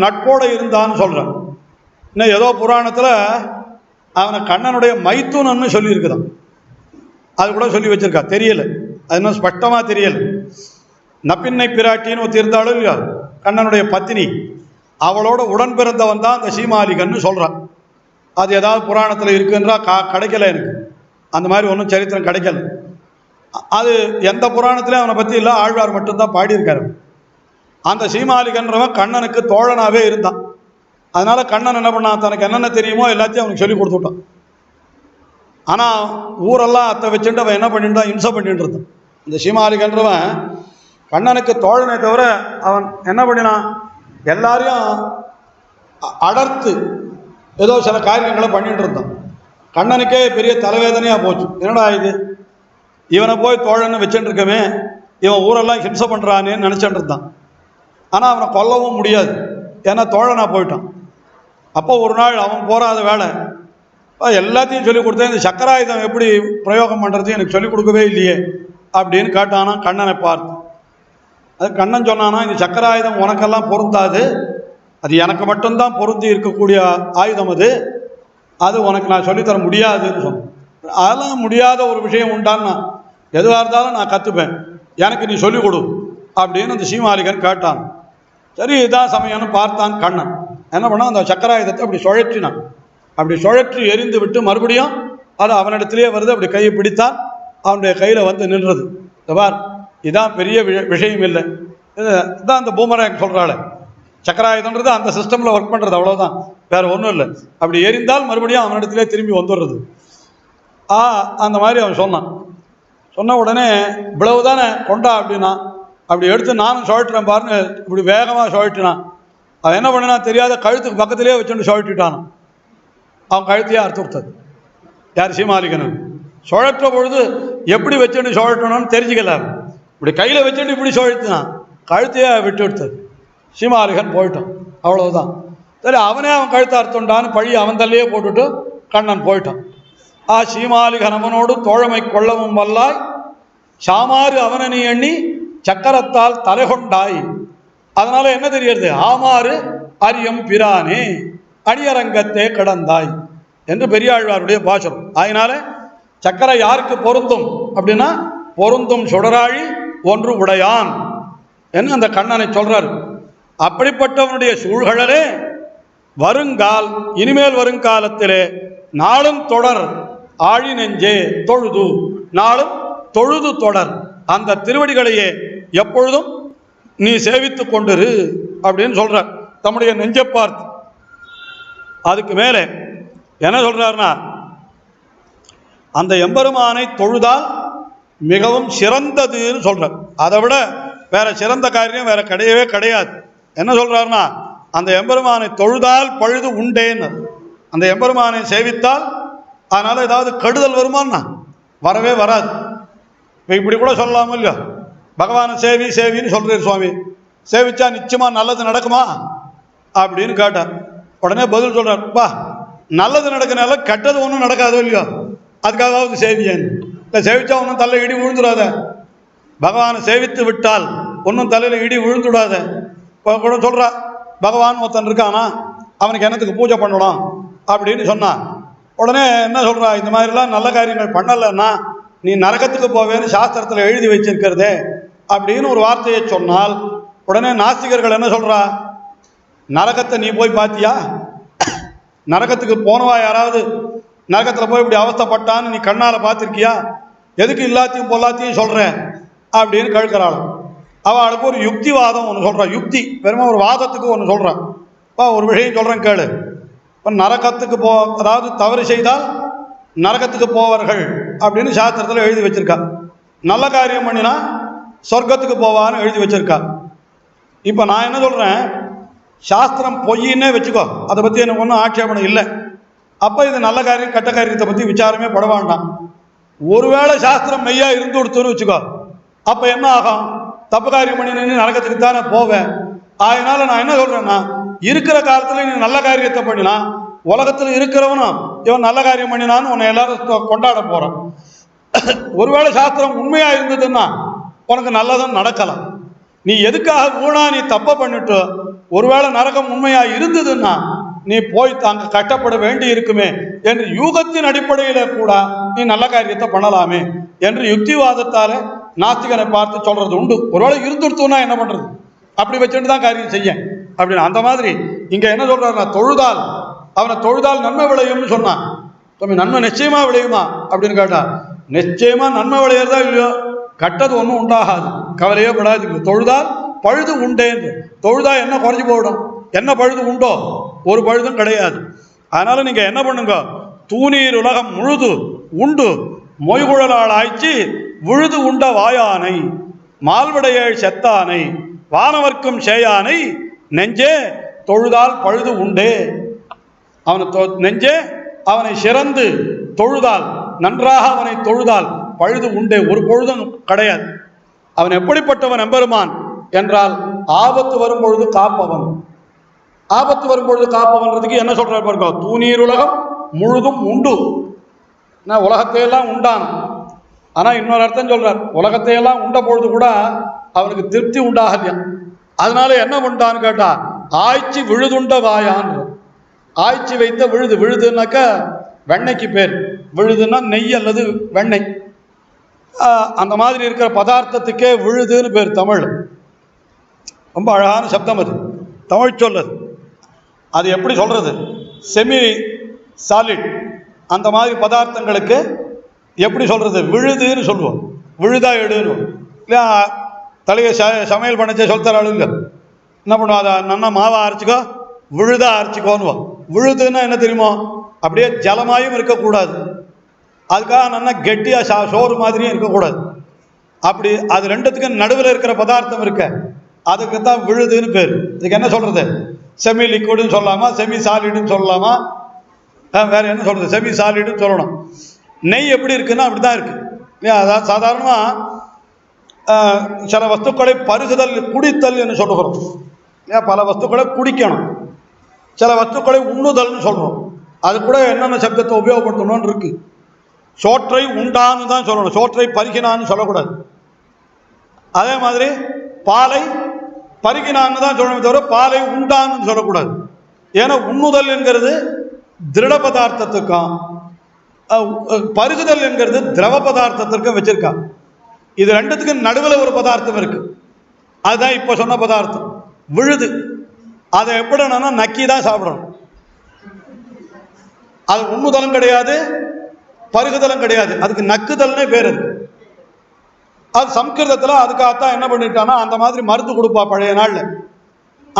நட்போடு இருந்தான்னு சொல்கிறான். இன்னும் ஏதோ புராணத்தில் அவனை கண்ணனுடைய மைத்துனன்னு சொல்லியிருக்குதான். அது கூட சொல்லி வச்சிருக்கா, தெரியலை, அது இன்னும் ஸ்பஷ்டமாக தெரியலை. நப்பின்னை பிராட்டின்னு ஒருத்தி இருந்தாலும் இல்லையா, கண்ணனுடைய பத்தினி, அவளோட உடன் பிறந்தவன் தான் அந்த சீமாலிகன்னு சொல்கிறான். அது ஏதாவது புராணத்தில் இருக்குன்றா கிடைக்கல எனக்கு, அந்த மாதிரி ஒன்றும் சரித்திரம் கிடைக்கல. அது எந்த புராணத்திலையும் அவனை பற்றி இல்லை, ஆழ்வார் மட்டும்தான் பாடியிருக்காரு. அந்த சீமாலிகன்றவன் கண்ணனுக்கு தோழனாகவே இருந்தான். அதனால கண்ணன் என்ன பண்ணான், தனக்கு என்னென்ன தெரியுமோ எல்லாத்தையும் அவனுக்கு சொல்லி கொடுத்துட்டான். ஆனால் ஊரெல்லாம் அத்தை வச்சுட்டு அவன் என்ன பண்ணிட்டான், இம்சை பண்ணிட்டு இருந்தான். இந்த சீமாலிகன்றவன் கண்ணனுக்கு தோழனை தவிர அவன் என்ன பண்ணினான், எல்லாரையும் அடர்த்து ஏதோ சில காரியங்களை பண்ணிட்டு இருந்தான். கண்ணனுக்கே பெரிய தலைவேதனையாக போச்சு. என்னடா இது, இவனை போய் தோழன்னு வச்சுட்டு இருக்கவே, இவன் ஊரெல்லாம் ஹிம்சை பண்ணுறானேன்னு நினச்சிட்டு இருந்தான். ஆனால் அவனை கொல்லவும் முடியாது, ஏன்னா தோழனாக போயிட்டான். அப்போ ஒரு நாள் அவன் போகாத வேலை எல்லாத்தையும் சொல்லிக் கொடுத்தேன், இந்த சக்கராயுதம் எப்படி பிரயோகம் பண்ணுறது எனக்கு சொல்லிக் கொடுக்கவே இல்லையே அப்படின்னு கேட்டானா கண்ணனை பார்த்து. அது கண்ணன் சொன்னானா, இந்த சக்கராயுதம் உனக்கெல்லாம் பொருந்தாது, அது எனக்கு மட்டும்தான் பொருந்தி இருக்கக்கூடிய ஆயுதம், அது உனக்கு நான் சொல்லித்தர முடியாதுன்னு சொன்னேன். அதெல்லாம் முடியாத ஒரு விஷயம் உண்டான்னா எதுவாக இருந்தாலும் நான் கற்றுப்பேன், எனக்கு நீ சொல்லிக் கொடு அப்படின்னு அந்த சீமாலிகன் கேட்டான். சரி இதான் சமயம்னு பார்த்தான் கண்ணன். என்ன பண்ணான், அந்த சக்கராயுதத்தை அப்படி சுழற்றினான். அப்படி சுழற்றி எரிந்து விட்டு மறுபடியும் அது அவனிடத்திலே வருது. அப்படி கையை பிடித்தான், அவனுடைய கையில் வந்து நின்றது. பார், இதான் பெரிய விஷயம் இல்லை, இதுதான் அந்த பூமரேங் சொல்கிறாள். சக்கராயுதன்றது அந்த சிஸ்டமில் ஒர்க் பண்ணுறது, அவ்வளோதான், வேறு ஒன்றும் இல்லை. அப்படி எரிந்தால் மறுபடியும் அவனிடத்திலே திரும்பி வந்துடுறது. அந்த மாதிரி அவன் சொன்னான். சொன்ன உடனே இவ்வளவு தானே கொண்டா அப்படின்னா, அப்படி எடுத்து நானும் சுழட்டுறேன் பாருன்னு இப்படி வேகமாக சுழட்டினான். அவன் என்ன பண்ணினா தெரியாத கழுத்துக்கு பக்கத்திலே வச்சுட்டு சுழட்டிட்டான். அவன் கழுத்தையே அறுத்து கொடுத்தது. யார்? சீமாலிகன். சுழற்ற பொழுது எப்படி வச்சுட்டு சுழட்டணும்னு தெரிஞ்சுக்கல. இப்படி கையில் வச்சுட்டு இப்படி சுழட்டினான், கழுத்தையே விட்டு எடுத்தது. சீமாலிகன் போயிட்டான், அவ்வளவுதான். சரி, அவனே அவன் கழுத்தை அறுத்துண்டான்னு பழி அவன் தள்ளியே போட்டுட்டு கண்ணன் போயிட்டான். சீமாலிகன் அவனோடு தோழமை கொள்ளவும் வல்லாய், சாமாறு அவனி எண்ணி சக்கரத்தால் தலை கொண்டாய். அதனால என்ன தெரியுது? ஆமாறு அரியம் பிரானே அணியரங்கத்தே கடந்தாய் என்று பெரியாழ்வாருடைய பாசுரம். அதனால சக்கரை யாருக்கு பொருந்தும் அப்படின்னா, பொருந்தும் சுடராழி ஒன்று உடையான் என்று அந்த கண்ணனை சொல்றாரு. அப்படிப்பட்டவனுடைய சூழ்களே வருங்கால், இனிமேல் வருங்காலத்திலே நாளும் தொடர் ஆழி நெஞ்சே தொழுது, நாளும் தொழுது தொடர், அந்த திருவடிகளையே எப்பொழுதும் நீ சேவித்து கொண்டிரு அப்படின்னு சொல்ற தம்முடைய நெஞ்சை பார்த்து. அதுக்கு மேலே என்ன சொல்றாருன்னா, அந்த எம்பெருமானை தொழுதால் மிகவும் சிறந்ததுன்னு சொல்றார். அதை விட வேற சிறந்த காரியம் வேற கிடையவே கிடையாது. என்ன சொல்றாருன்னா, அந்த எம்பெருமானை தொழுதால் பழுது உண்டேன்னு. அந்த எம்பெருமானை சேவித்தால் அதனால ஏதாவது கெடுதல் வருமானா? வரவே வராது. இப்போ இப்படி கூட சொல்லலாமோ இல்லையோ, பகவானை சேவி சேவின்னு சொல்றாரு சுவாமி, சேவிச்சா நிச்சயமா நல்லது நடக்குமா அப்படின்னு கேட்டார். உடனே பதில் சொல்றார், பா நல்லது நடக்கனால கெட்டது ஒன்றும் நடக்காதோ இல்லையோ, அதுக்காகவாவது சேவியேன்னு. இல்லை சேவிச்சா ஒன்றும் தலை இடி விழுந்துடாத, பகவானை சேவித்து விட்டால் ஒன்றும் தலையில் இடி விழுந்துடாத. இப்போ கூட சொல்கிறா, பகவான் ஒருத்தன் இருக்கானா, அவனுக்கு என்னத்துக்கு பூஜை பண்ணணும் அப்படின்னு சொன்னான். உடனே என்ன சொல்கிறா, இந்த மாதிரிலாம் நல்ல காரியங்கள் பண்ணலைன்னா நீ நரகத்துக்கு போவேன்னு சாஸ்திரத்தில் எழுதி வச்சிருக்கிறதே அப்படின்னு ஒரு வார்த்தையை சொன்னால், உடனே நாஸ்திகர்கள் என்ன சொல்கிறா, நரகத்தை நீ போய் பார்த்தியா? நரகத்துக்கு போனவா யாராவது நரகத்தில் போய் இப்படி அவஸ்தைப்பட்டான்னு நீ கண்ணால் பார்த்துருக்கியா? எதுக்கு எல்லாத்தையும் பொல்லாத்தையும் சொல்கிறேன் அப்படின்னு கேட்கிறாள். அவளுக்கு ஒரு யுக்திவாதம் ஒன்று சொல்கிறான். யுக்தி வெறும் ஒரு வாதத்துக்கு ஒன்று சொல்கிறான். இப்போ ஒரு விஷயம் சொல்கிறேன் கேளு. இப்போ நரகத்துக்கு அதாவது தவறு செய்தால் நரகத்துக்கு போவார்கள் அப்படின்னு சாஸ்திரத்தில் எழுதி வச்சிருக்கா. நல்ல காரியம் பண்ணினா சொர்க்கத்துக்கு போவான்னு எழுதி வச்சிருக்கா. இப்போ நான் என்ன சொல்கிறேன், சாஸ்திரம் பொய்ன்னே வச்சுக்கோ, அதை பற்றி எனக்கு ஒன்றும் ஆட்சேபணம் இல்லை. அப்போ இது நல்ல காரியம் கெட்ட காரியத்தை பற்றி விசாரமே பட வேண்டாம். ஒருவேளை சாஸ்திரம் மெய்யா இருந்து கொடுத்துன்னு வச்சுக்கோ, அப்போ என்ன ஆகும்? தப்பு காரியம் பண்ணி நின்று நரகத்துக்கு தானே போவேன். அதனால நான் என்ன சொல்கிறேன்னா, இருக்கிற காலத்தில் நீ நல்ல காரியத்தை பண்ணினா உலகத்தில் இருக்கிறவனும் இவன் நல்ல காரியம் பண்ணினான்னு உன்னை எல்லாரும் கொண்டாட போகிறான். ஒருவேளை சாஸ்திரம் உண்மையாக இருந்ததுன்னா உனக்கு நல்லதும் நடக்கலாம். நீ எதுக்காக ஊனா நீ தப்பை பண்ணிட்டு ஒருவேளை நரகம் உண்மையாக இருந்ததுன்னா நீ போய் அங்கே கஷ்டப்பட வேண்டி இருக்குமே என்று யூகத்தின் அடிப்படையில் கூட நீ நல்ல காரியத்தை பண்ணலாமே என்று யுக்திவாதத்தால் நாஸ்திகனை பார்த்து சொல்கிறது உண்டு. ஒருவேளை இருந்துடுத்தோன்னா என்ன பண்ணுறது, அப்படி வச்சுட்டு தான் காரியம் செய்ய அப்படின்னு. அந்த மாதிரி இங்கே என்ன சொல்கிறாருன்னா, தொழுதால் அவனை தொழுதால் நன்மை விளையும்னு சொன்னான். நன்மை நிச்சயமாக விளையுமா அப்படின்னு கேட்டா, நிச்சயமாக நன்மை விளையிறதா இல்லையோ, கட்டது ஒன்றும் உண்டாகாது, கவலையே படாது. தொழுதால் பழுது உண்டேன்னு. தொழுதா என்ன குறைஞ்சி போயிடும்? என்ன பழுது உண்டோ? ஒரு பழுதும் கிடையாது. அதனால நீங்க என்ன பண்ணுங்க, தூணீர் உலகம் முழுது உண்டு மொய்குழலால் ஆய்ச்சி விழுது உண்ட வாயானை மால்விடையேழ் செத்தானை வானவர்க்கும் சேயானை நெஞ்சே தொழுதால் பழுது உண்டே. அவனை நெஞ்சே அவனை சிறந்து தொழுதால், நன்றாக அவனை தொழுதால் பழுது உண்டே, ஒரு பொழுதும் கிடையாது. அவன் எப்படிப்பட்டவன் எம்பெருமான் என்றால், ஆபத்து வரும்பொழுது காப்பவன். ஆபத்து வரும்பொழுது காப்பவன்றதுக்கு என்ன சொல்றார் பாருங்க, தூணீர் உலகம் முழுதும் உண்டு. உலகத்தையெல்லாம் உண்டான். ஆனால் இன்னொரு அர்த்தம் சொல்றார், உலகத்தையெல்லாம் உண்ட பொழுது கூட அவனுக்கு திருப்தி உண்டாகலையா. அதனால என்ன பண்ணான்னு கேட்டா, ஆய்ச்சி விழுதுண்ட வாயான். ஆய்ச்சி வைத்த விழுது, விழுதுனாக்க வெண்ணெய்க்கு பேர். விழுதுன்னா நெய் அல்லது வெண்ணெய். அந்த மாதிரி இருக்கிற பதார்த்தத்துக்கே விழுதுன்னு பேர் தமிழ். ரொம்ப அழகான சப்தம் அது, தமிழ் சொல்லது. அது எப்படி சொல்றது? செமி சாலிட் அந்த மாதிரி பதார்த்தங்களுக்கு எப்படி சொல்றது? விழுதுன்னு சொல்லுவோம். விழுதா எடுன்னு இல்லையா? தலையை சமையல் பண்ணச்சே சொல்லித்தர ஆளுங்க என்ன பண்ணுவோம்? அதை நல்லா மாவா அரைச்சிக்கோ, விழுதா அரைச்சிக்கோன்னுவோம். விழுதுன்னா என்ன தெரியுமோ? அப்படியே ஜலமாயும் இருக்கக்கூடாது, அதுக்காக நல்லா கெட்டியாக சோறு மாதிரியும் இருக்கக்கூடாது. அப்படி அது ரெண்டுத்துக்கும் நடுவில் இருக்கிற பதார்த்தம் இருக்க, அதுக்கு தான் விழுதுன்னு பேர். இதுக்கு என்ன சொல்றது? செமி லிக்விடுன்னு சொல்லலாமா, செமி சாலிடுன்னு சொல்லலாமா, வேற என்ன சொல்றது? செமி சாலிடுன்னு சொல்லணும். நெய் எப்படி இருக்குன்னா அப்படிதான் இருக்கு இல்லையா? அதாவது சாதாரணமாக சில வஸ்துக்களை பருகுதல், குடித்தல் என்று சொல்லுகிறோம் இல்லையா? பல வஸ்துக்களை குடிக்கணும். சில வஸ்துக்களை உண்ணுதல்னு சொல்கிறோம். அது கூட என்னென்ன சப்தத்தை உபயோகப்படுத்தணும்னு இருக்கு. சோற்றை உண்டான்னு தான் சொல்லணும், சோற்றை பருகினான்னு சொல்லக்கூடாது. அதே மாதிரி பாலை பருகினான்னு தான் சொல்லணுமே தவிர பாலை உண்டான்னு சொல்லக்கூடாது. ஏன்னா உண்ணுதல் என்கிறது திருட பதார்த்தத்துக்கும், பருகுதல் என்கிறது திரவ பதார்த்தத்திற்கும் வச்சிருக்கா. இது ரெண்டுத்துக்கு நடுவில் ஒரு பதார்த்தம் இருக்கு, அதுதான் இப்போ சொன்ன பதார்த்தம் விழுது. அதை எப்படின்னா நக்கி தான் சாப்பிடணும். அது உண்ணுதலும் கிடையாது, பருகுதலும் கிடையாது, அதுக்கு நக்குதல்னே பேர். அது சம்ஸ்கிருதத்தில் அதுக்காகத்தான் என்ன பண்ணிட்டான்னா அந்த மாதிரி மருந்து கொடுப்பா பழைய நாளில்.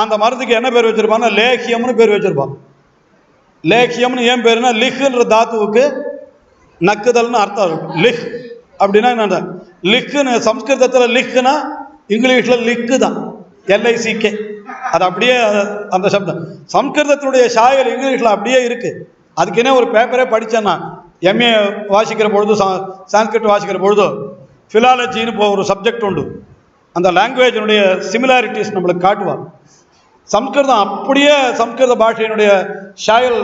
அந்த மருந்துக்கு என்ன பேர் வச்சிருப்பான்னா லேகியம்னு பேர் வச்சிருப்பான். லேகியம்னு ஏன் பேருன்னா லிஹ்ன்ற தாத்துவுக்கு நக்குதல்னு அர்த்தம் இருக்கும். லிஹ் அப்படின்னா என்ன? லிஹ்னு சம்ஸ்கிருதத்தில் லிஹ்னா இங்கிலீஷில் லிக்கு தான், LICK. அது அப்படியே அந்த சப்தம் சம்ஸ்கிருதத்தினுடைய சாயல் இங்கிலீஷில் அப்படியே இருக்கு. அதுக்குன்னே ஒரு பேப்பரே படித்தேன் நான். MA வாசிக்கிற பொழுது, சான்ஸ்கிரிட் வாசிக்கிற பொழுது ஃபிலாலஜின்னு ஒரு சப்ஜெக்ட் உண்டு. அந்த லாங்குவேஜினுடைய சிமிலாரிட்டிஸ் நம்மளுக்கு காட்டுவார். சம்ஸ்கிருதம் அப்படியே சம்ஸ்கிருத பாஷையினுடைய சாயல்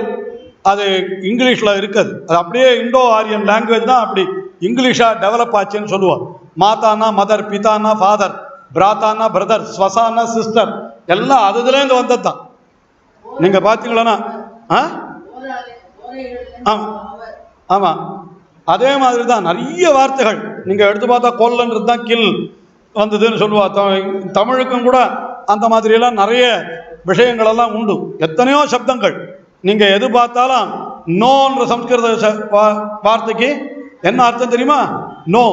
அது இங்கிலீஷில் இருக்குது. அது அப்படியே இண்டோ ஆரியன் லாங்குவேஜ் தான் அப்படி இங்கிலீஷாக டெவலப் ஆச்சுன்னு சொல்லுவார். மாதானா மதர், பிதானா ஃபாதர், பிராத்தானா பிரதர், ஸ்வசானா சிஸ்டர், எல்லாம் அதுலேருந்து வந்தது தான். நீங்கள் பார்த்தீங்களா? ஆமாம், அதே மாதிரி தான் நிறைய வார்த்தைகள் நீங்கள் எடுத்து பார்த்தா கொல்லன்றது தான் கில் வந்ததுன்னு சொல்லுவா. தமிழுக்கும் கூட அந்த மாதிரியெல்லாம் நிறைய விஷயங்களெல்லாம் உண்டு. எத்தனையோ சப்தங்கள் நீங்கள் எது பார்த்தாலும் நோன்ற சம்ஸ்கிருத வார்த்தைக்கு என்ன அர்த்தம் தெரியுமா? நோ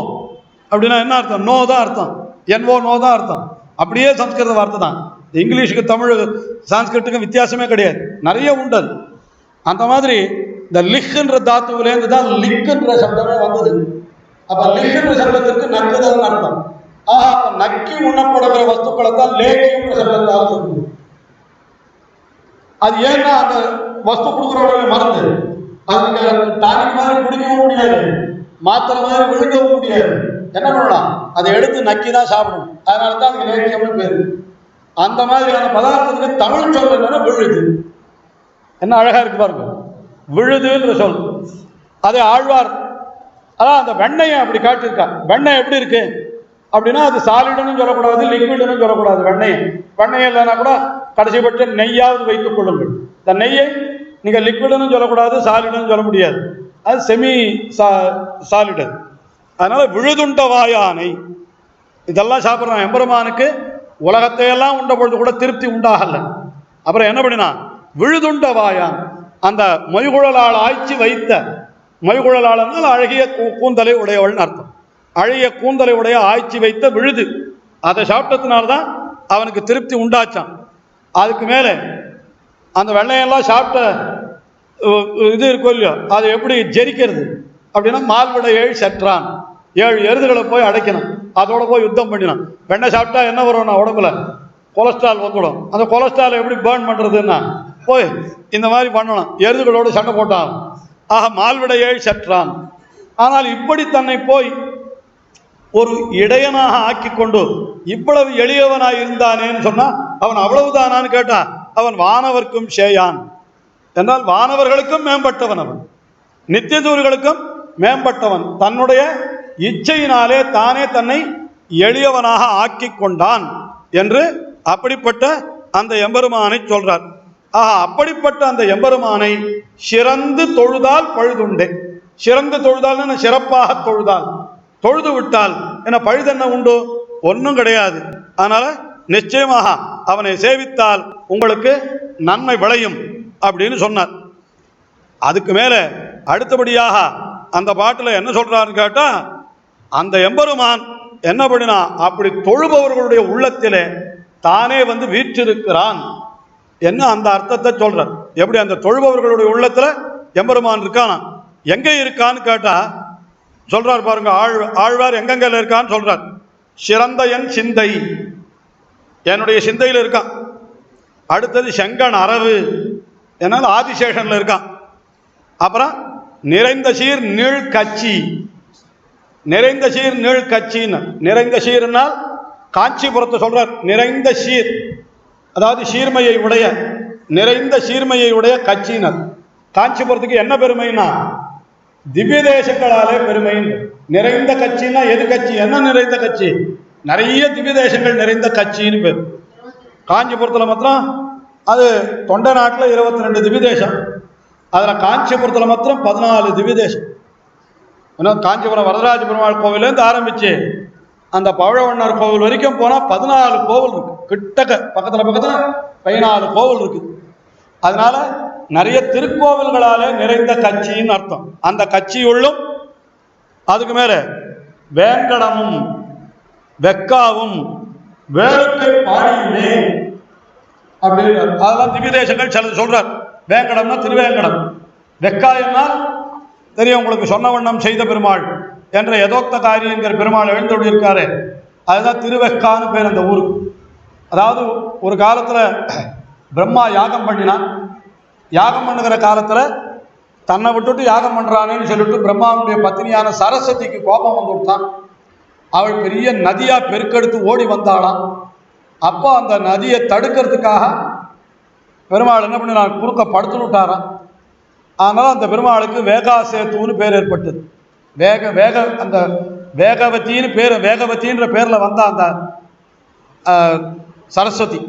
அப்படின்னா என்ன அர்த்தம்? நோ தான் அர்த்தம். NO நோ தான் அர்த்தம். அப்படியே சம்ஸ்கிருத வார்த்தை தான். இங்கிலீஷுக்கு தமிழ் சான்ஸ்கிரிட்டுக்கும் வித்தியாசமே கிடையாது, நிறைய உண்டு. அந்த மாதிரி இந்த லிஹ்ன்ற தாத்துவிலேருந்து தான் லிக்குன்ற சப்தமே வந்தது. அப்ப லிஹ்ன்ற சப்தத்திற்கு நக்குதல் அர்த்தம். நக்கி உண்ணப்படுகிற வஸ்துக்களை தான் லேகியம்ன்ற சப்தத்தால் சொல்லுது. அது ஏன்னா அந்த வஸ்து கொடுக்குறவங்க மருந்து, அதுக்கு டானிக் மாதிரி குடிக்கவும் முடியாது, மாத்திரை மாதிரி விழுங்கவும் முடியாது. என்ன பண்ணலாம்? அதை எடுத்து நக்கி தான் சாப்பிடணும். அதனால தான் அதுக்கு லேகியம்னு பேரு. அந்த மாதிரியான பதார்த்தத்துக்கு தமிழ் சொல் என்னன்னா விழுது. என்ன அழகா இருக்கு பாருங்க, விழுதுன்ற சொல். அதே ஆழ்வார் அதான் அந்த வெண்ணெயை அப்படி காட்டியிருக்கா. வெண்ணெய் எப்படி இருக்கு அப்படின்னா அது சாலிடுன்னு சொல்லக்கூடாது, லிக்விடுன்னு சொல்லக்கூடாது. வெண்ணெய் இல்லைன்னா கூட கடைசி பட்சம் நெய்யாவது வைத்துக் கொள்ளுங்கள். இந்த நெய்யை நீங்கள் லிக்விடுன்னு சொல்லக்கூடாது, சாலிடுன்னு சொல்ல முடியாது, அது செமி சாலிடு. அதனால விழுதுண்ட வாயானை இதெல்லாம் சாப்பிட்றான். எம்பெருமானுக்கு உலகத்தையெல்லாம் உண்ட பொழுது கூட திருப்தி உண்டாகல. அப்புறம் என்ன பண்ணினா விழுதுண்ட வாயான், அந்த மொய்குழலால் ஆய்ச்சி வைத்த, மொய்குழலாளனால் அழகிய கூந்தலை உடையவள்னு அர்த்தம். அழகிய கூந்தலை உடைய ஆய்ச்சி வைத்த விழுது, அதை சாப்பிட்டதுனால்தான் அவனுக்கு திருப்தி உண்டாச்சான். அதுக்கு மேலே அந்த வெள்ளையெல்லாம் சாப்பிட்ட இது இருக்கும் இல்லையோ, அது எப்படி ஜெரிக்கிறது அப்படின்னா மால்விட 7 சற்றான், 7 எருதுகளை போய் அடைக்கணும், அதோட போய் யுத்தம் பண்ணினான். வெண்ணெய் சாப்பிட்டா என்ன வரும்னா உடம்புல கொலஸ்ட்ரால் வந்துடும். அந்த கொலஸ்ட்ரால் எப்படி பேர்ன் பண்ணுறதுன்னா போய் இந்த மாதிரி பண்ணணும், எருதுகளோடு சண்டை போட்டான். மால்விட 7 சற்றான். ஆனால் இப்படி தன்னை போய் ஒரு இடையனாக ஆக்கி கொண்டு இவ்வளவு எளியவனாக இருந்தானேன்னு சொன்னா அவன் அவ்வளவுதானான்னு கேட்டா அவன் வானவர்க்கும் சேயான் என்றால் வானவர்களுக்கும் மேம்பட்டவன், அவன் நித்தியதூர்களுக்கும் மேம்பட்டவன். தன்னுடைய இச்சையினாலே தானே தன்னை எளியவனாக ஆக்கி கொண்டான் என்று அப்படிப்பட்ட அந்த எம்பெருமானை சொல்றார். அப்படிப்பட்ட அந்த எம்பெருமானை சிறந்து தொழுதால் பழுதுண்டே. சிறந்து தொழுதால் சிறப்பாக தொழுதால், தொழுது விட்டால் என்ன பழுது என்ன உண்டு? ஒன்றும் கிடையாது. அதனால நிச்சயமாக அவனை சேவித்தால் உங்களுக்கு நன்மை விளையும் அப்படின்னு சொன்னார். அதுக்கு மேல அடுத்தபடியாக அந்த பாட்டில் என்ன சொல்றாருன்னு கேட்டா, அந்த எம்பெருமான் என்ன பண்ணினா அப்படி தொழுபவர்களுடைய உள்ளத்திலே தானே வந்து வீற்றிருக்கிறான் என்ன அந்த அர்த்தத்தை சொல்றார். எப்படி அந்த தொழுபவர்களுடைய உள்ளத்துல எம்பெருமான் இருக்கானா, எங்க இருக்கான்னு கேட்டா சொல்றார் பாருங்க. ஆழ்வார் எங்கெங்க இருக்கான்னு சொல்றார். சிறந்த என் சிந்தை, என்னுடைய சிந்தையில் இருக்கான். அடுத்தது செங்கன் அரவு, என்னால் ஆதிசேஷன்ல இருக்கான். அப்புறம் நிறைந்த சீர் நீள் கட்சி, நிறைந்த சீர் நீள் கட்சின்னு, நிறைந்த சீர்னால் காஞ்சிபுரத்தை சொல்றார். நிறைந்த சீர் அதாவது சீர்மையை உடைய, நிறைந்த சீர்மையை உடைய கட்சியினர். காஞ்சிபுரத்துக்கு என்ன பெருமைன்னா திவ்ய தேசங்களாலே பெருமை. நிறைந்த கட்சின்னா எது கட்சி? என்ன நிறைந்த கட்சி? நிறைய திவ்ய தேசங்கள் நிறைந்த கட்சின்னு பேர். காஞ்சிபுரத்தில் மாத்திரம் அது தொண்டை நாட்டில் 22 திவ்ய தேசம், அதில் காஞ்சிபுரத்தில் மாத்திரம் 14 திவ்ய தேசம். இன்னும் காஞ்சிபுரம் வரதராஜ பெருமாள் கோவிலேருந்து ஆரம்பிச்சு அந்த பவழவண்ணர் கோவில் வரைக்கும் போனால் 14 கோவில் இருக்கு. கிட்டக்க பக்கத்தில் 14 கோவில் இருக்கு. அதனால நிறைய திருக்கோவில்களாலே நிறைந்த கட்சின்னு அர்த்தம். அந்த கட்சியுள்ளும் அதுக்கு மேல வேங்கடமும் வெக்காவும் வேளுக்கை பாடியுமே அப்படின்னு அதெல்லாம் திவ்ய தேசங்கள் சிலது சொல்றார். வேங்கடம்னா திருவேங்கடம், வெக்காயம்னா தெரியும் உங்களுக்கு, சொன்ன வண்ணம் செய்த பெருமாள் என்ற யதோக்தகாரி என்கிற பெருமாள் எழுந்தோடு இருக்காரு. அதுதான் திருவெக்கான்னு பேர் அந்த ஊருக்கு. அதாவது ஒரு காலத்துல பிரம்மா யாகம் பண்ணினான். யாகம் பண்ணுகிற காலத்துல தன்னை விட்டுட்டு யாகம் பண்றானேன்னு சொல்லிட்டு பிரம்மாவுடைய பத்தினியான சரஸ்வதிக்கு கோபம் வந்து விட்டான். அவள் பெரிய நதியா பெருக்கெடுத்து ஓடி வந்தாளாம். அப்போ அந்த நதியை தடுக்கிறதுக்காக பெருமாள் என்ன பண்ணினான், குறுக்க படுத்து விட்டாராம். அதனால அந்த பெருமாளுக்கு வேகாசேத்துன்னு பேர் ஏற்பட்டது. அந்த வேகவத்தின்னு பேர், வேகவத்தின்ற பேர்ல வந்தா அந்த சரஸ்வதி.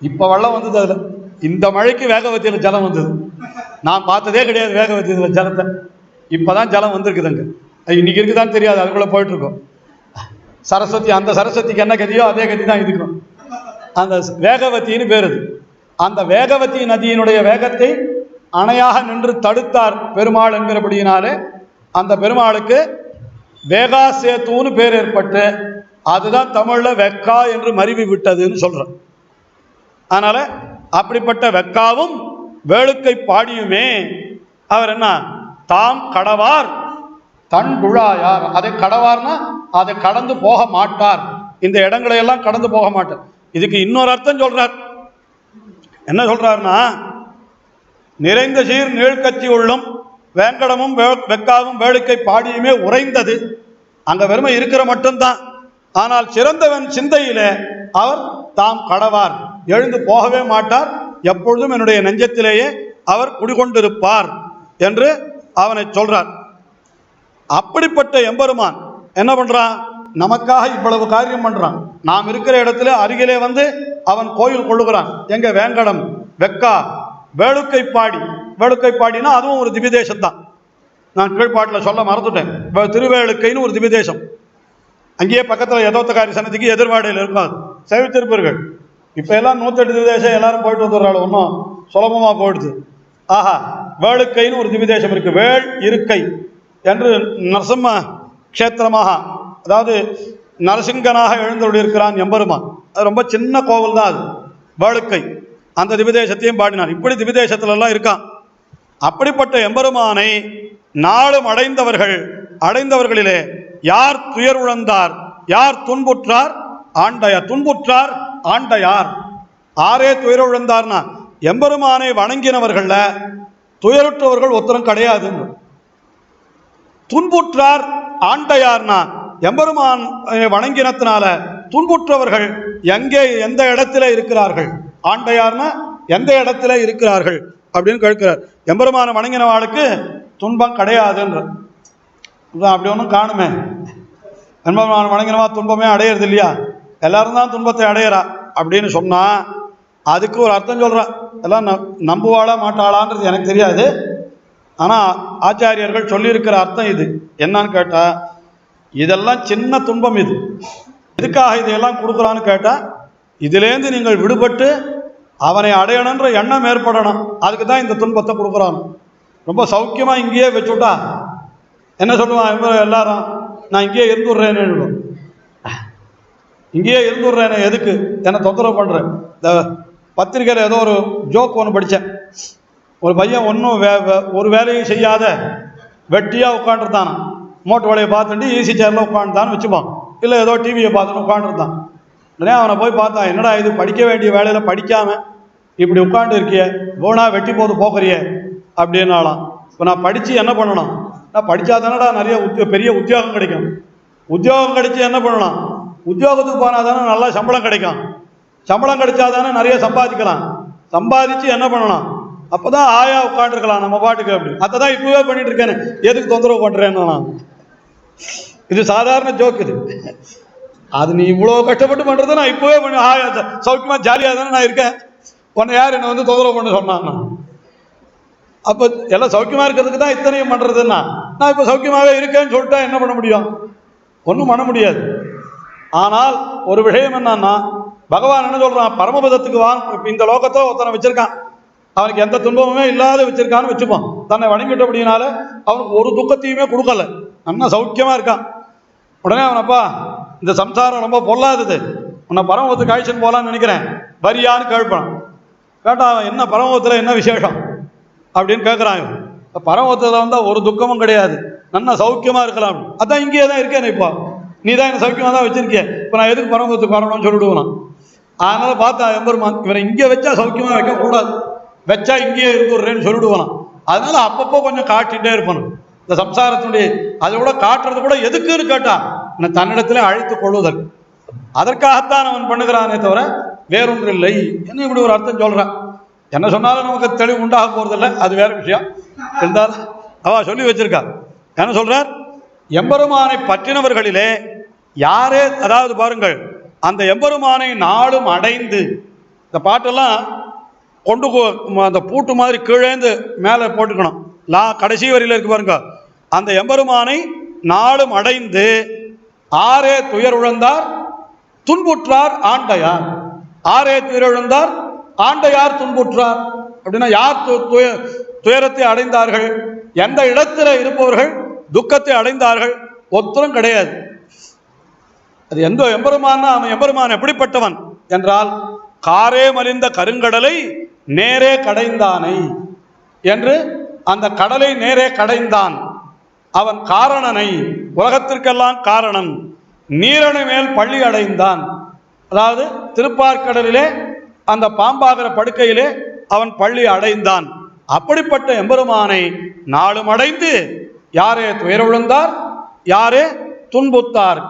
இப்ப வெள்ளம் வந்தது அதுல. இந்த மழைக்கு வேகவத்தியில ஜலம் வந்தது. நான் பார்த்ததே கிடையாது வேகவத்தியில ஜலத்தை. இப்பதான் ஜலம் வந்திருக்குதுங்க. இன்னைக்கு இருக்குதான்னு தெரியாது, அதுக்குள்ள போயிட்டு இருக்கோம். சரஸ்வதி, அந்த சரஸ்வதிக்கு என்ன கதியோ அதே கதி தான் இருக்கும். அந்த வேகவத்தின்னு பேர். அந்த வேகவதி நதியினுடைய வேகத்தை அணையாக நின்று தடுத்தார் பெருமாள் என்கிறபடியினாலே அந்த பெருமாளுக்கு வேகாசேத்துன்னு பேர் ஏற்பட்டு அதுதான் தமிழ்ல வெக்கா என்று மருவி விட்டதுன்னு சொல்றோம். அதனால அப்படிப்பட்ட வெக்காவும் வேளுக்கை பாடியுமே அவர் என்ன தாம் கடவார் தன் குழாயார். அதை கடவார்னா அதை கடந்து போக மாட்டார், இந்த இடங்களை எல்லாம் கடந்து போக மாட்டார். இதுக்கு இன்னொரு அர்த்தம் சொல்றார். என்ன சொல்றாருன்னா, நிறைந்த சீர் நீழ்கட்சி உள்ளும் வேங்கடமும் வெக்காவும் வேளுக்கை பாடியுமே உறைந்தது. அங்க வெறுமை இருக்கிற மட்டும்தான். ஆனால் சிறந்தவன் சிந்தையில அவர் தாம் கடவார், எழுந்து போகவே மாட்டார், எப்பொழுதும் என்னுடைய நெஞ்சத்திலேயே அவர் குடிகொண்டிருப்பார் என்று அவனை சொல்றார். அப்படிப்பட்ட எம்பெருமான் என்ன பண்றான், நமக்காக இவ்வளவு காரியம் பண்றான். நாம் இருக்கிற இடத்துல அருகிலே வந்து அவன் கோயில் கொள்ளுகிறான். எங்க வேங்கடம், வெக்கா, வேளுக்கை பாடி. வேளுக்கை பாடினா அதுவும் ஒரு திவ்ய தேசம் தான். நான் கீழ்பாட்டில் சொல்ல மறந்துட்டேன். திருவேளுக்கைன்னு ஒரு திவ்ய தேசம். அங்கேயே பக்கத்தில் யதோத்தகாரி சன்னதிக்கு எதிர்வாடையில் இருக்கும், சேவித்திருப்பீர்கள். இப்போ எல்லாம் 108 திவ்ய தேசம் எல்லாரும் போயிட்டு வந்துடுறாள், ஒன்றும் சுலபமாக போயிடுது. ஆஹா, வேளுக்கைன்னு ஒரு திவ்ய தேசம் இருக்கு. வேள் இருக்கை என்று நரசிம்ம கஷேத்திரமாக, அதாவது நரசிங்கனாக எழுந்தருளியிருக்கிறான் எம்பெருமான். அது ரொம்ப சின்ன கோவில் தான் அது, வேளுக்கை. அந்த திவ்யதேசத்தையும் பாடினார். இப்படி திவ்யதேசத்துலலாம் இருக்கான். அப்படிப்பட்ட எம்பெருமானை நாளும் அடைந்தவர்களிலே யார் துயர் உழந்தார், யார் துன்புற்றார், ஆண்டையார். துன்புற்றார் ஆண்டையார். ஆரே துயர் உழந்தார்னா எம்பெருமானை வணங்கினவர்கள துயருற்றவர்கள் ஒருத்தரும் கிடையாது. துன்புற்றார் ஆண்டையார்னா எம்பெருமான் வணங்கினத்தினால துன்புற்றவர்கள் எங்கே எந்த இடத்துல இருக்கிறார்கள், ஆண்டையார்னா எந்த இடத்துல இருக்கிறார்கள் அப்படின்னு கேட்கிறார். எம்பெருமான வணங்கினவாளுக்கு துன்பம் கிடையாதுன்ற அப்படி ஒன்றும் காணுமே. எம்பெருமான வணங்கினவா துன்பமே அடையிறது இல்லையா, எல்லாரும் தான் துன்பத்தை அடையிறா அப்படின்னு சொன்னா அதுக்கு ஒரு அர்த்தம் சொல்றான். எல்லாம் நம்புவாளா மாட்டாளான்றது எனக்கு தெரியாது. ஆனால் ஆச்சாரியர்கள் சொல்லியிருக்கிற அர்த்தம் இது என்னன்னு கேட்டால், இதெல்லாம் சின்ன துன்பம். இது எதுக்காக இதையெல்லாம் கொடுக்குறான்னு கேட்டால், இதிலேருந்து நீங்கள் விடுபட்டு அவனை அடையணுன்ற எண்ணம் ஏற்படணும். அதுக்கு தான் இந்த துன்பத்தை கொடுக்குறான். ரொம்ப சௌக்கியமாக இங்கேயே வச்சுட்டா என்ன சொல்லுவான் எல்லாரும், நான் இங்கேயே இருந்துடுறேன்னு. இங்கேயே இருந்துடுறேன்னு எதுக்கு என்னை தொந்தரவு பண்ணுறேன்? இந்த பத்திரிக்கையில் ஏதோ ஒரு ஜோக் ஒன்று படித்தேன். ஒரு பையன் ஒன்றும் ஒரு வேலையும் செய்யாத வெட்டியாக உட்காந்துருத்தான். மோட்டு வேலையை பார்த்துட்டு ஈஸி சேரில் உட்காந்துதான்னு வச்சுப்பான். இல்லை ஏதோ டிவியை பார்த்துட்டு உட்காந்துருந்தான். உடனே அவனை போய் பார்த்தான், என்னடா இது படிக்க வேண்டிய வேலையில் படிக்காமல் இப்படி உட்காந்து இருக்கிய, போனா வெட்டி போது போக்குறிய அப்படின்னாலாம். இப்போ நான் படித்து என்ன பண்ணணும்? நான் படித்தா தானடா நிறைய பெரிய உத்தியோகம் கிடைக்கும். உத்தியோகம் கிடைச்சி என்ன பண்ணலாம்? உத்தியோகத்துக்கு போனால் தானே நல்லா சம்பளம் கிடைக்கும். சம்பளம் கிடைச்சா தானே நிறைய சம்பாதிக்கலாம். சம்பாதிச்சு என்ன பண்ணலாம்? அப்போ தான் ஆயா உட்காந்துருக்கலாம் நம்ம பாட்டுக்கு. அப்படி அதை தான் இப்போவே பண்ணிட்டு இருக்கேன்னு எதுக்கு தொந்தரவு பண்ணுறேன்னு நான். இது சாதாரண ஜோக். இது அது நீ இவ்வளோ கஷ்டப்பட்டு பண்ணுறது நான் இப்போவே பண்ணி ஆயா சௌக்கியமாக ஜாலியாக தானே நான் இருக்கேன். உன்னை யார் என்னை வந்து தொந்தரவு பண்ண சொன்னாங்க? அப்போ எல்லாம் சௌக்கியமாக இருக்கிறதுக்கு தான் இத்தனையும் பண்ணுறதுன்னா, நான் இப்போ சௌக்கியமாகவே இருக்கேன்னு சொல்லிட்டா என்ன பண்ண முடியும்? ஒன்றும் பண்ண முடியாது. ஆனால் ஒரு விஷயம் என்னன்னா, பகவான் என்ன சொல்கிறான், பரமபதத்துக்கு இப்போ இந்த லோகத்தை ஒருத்தனை வச்சுருக்கான், அவனுக்கு எந்த துன்பமுமே இல்லாத வச்சுருக்கான்னு வச்சுப்பான். தன்னை வணங்கிட்டபடினால அவனுக்கு ஒரு துக்கத்தையுமே கொடுக்கல, நல்லா சௌக்கியமாக இருக்கான். உடனே அவனப்பா இந்த சம்சாரம் ரொம்ப பொல்லாதது, உன்னை பரமபதத்துக்கு அழிச்சுன்னு போகலான்னு நினைக்கிறேன், வரியான்னு கேட்பான். கேட்டான் அவன், என்ன பரமபதத்தில் என்ன விசேஷம் அப்படின்னு கேட்குறான். பரமபதத்தில் வந்தால் ஒரு துக்கமும் கிடையாது, நல்லா சௌக்கியமாக இருக்கலாம். அதான் இங்கேயே தான் இருக்கேன், இப்போ நீ தான் என்ன சௌக்கியமாக தான் வச்சுருக்கேன், இப்போ நான் எதுக்கு பரமபதத்துக்கு வரணும்னு சொல்லிவிடுவான். அதனால் பார்த்தா எம்பெருமான் இவரை இங்கே வச்சா சௌக்கியமாக வைக்கக்கூடாது, வச்சா இங்கேயே இருந்துடுறேன்னு சொல்லிவிடுவான். அதனால அப்பப்போ கொஞ்சம் காட்டிகிட்டே இருப்பான் இந்த சம்சாரத்தினுடைய. அதை கூட காட்டுறது கூட எதுக்குன்னு கேட்டான், தன்னிடத்திலே அழைத்து கொள்வதற்கு. அதற்காகத்தான் அவன் பண்ணுகிறானே தவிர வேறொன்று இல்லை என்ன இப்படி ஒரு அர்த்தம் சொல்கிறான். என்ன சொன்னாலும் நமக்கு தெளிவு உண்டாக போகிறதில்லை, அது வேற விஷயம். இருந்தாலும் அவ சொல்லி வச்சிருக்கா. என்ன சொல்றார், எம்பெருமானை பற்றினவர்களிலே யாரே, அதாவது பாருங்கள், அந்த எம்பெருமானை நாளும் அடைந்து, இந்த பாட்டெல்லாம் கொண்டு அந்த பூட்டு மாதிரி கீழேந்து மேலே போட்டுக்கணும். கடைசி வரியில் இருக்கு பாருங்க, அந்த எம்பெருமானை நாளும் அடைந்து ஆரே துயர் உழந்தார் துன்புற்றார் ஆண்டையார். ஆரே துயர் உழந்தார் ஆண்டையார் துன்புற்றார் அப்படின்னா யார் துயரத்தை அடைந்தார்கள்? எந்த இடத்துல இருப்பவர்கள் துக்கத்தை அடைந்தார்கள்? ஒருத்தரும் கிடையாது. அது எந்த எம்பெருமான்? அவன் எம்பெருமான் எப்படிப்பட்டவன் என்றால், காரே மலிந்த கருங்கடலை நேரே கடைந்தானை என்று, அந்த கடலை நேரே கடைந்தான் அவன். காரணனை, உலகத்திற்கெல்லாம் காரணன், நீரணை மேல் பள்ளி அடைந்தான். அதாவது திருப்பார்கடலிலே அந்த பாம்பாகிற படுக்கையிலே அவன் பள்ளி அடைந்தான். அப்படிப்பட்ட எம்பெருமானை நாளும் அடைந்து யாரே துயர விழுந்தார் யாரே துன்புத்தார்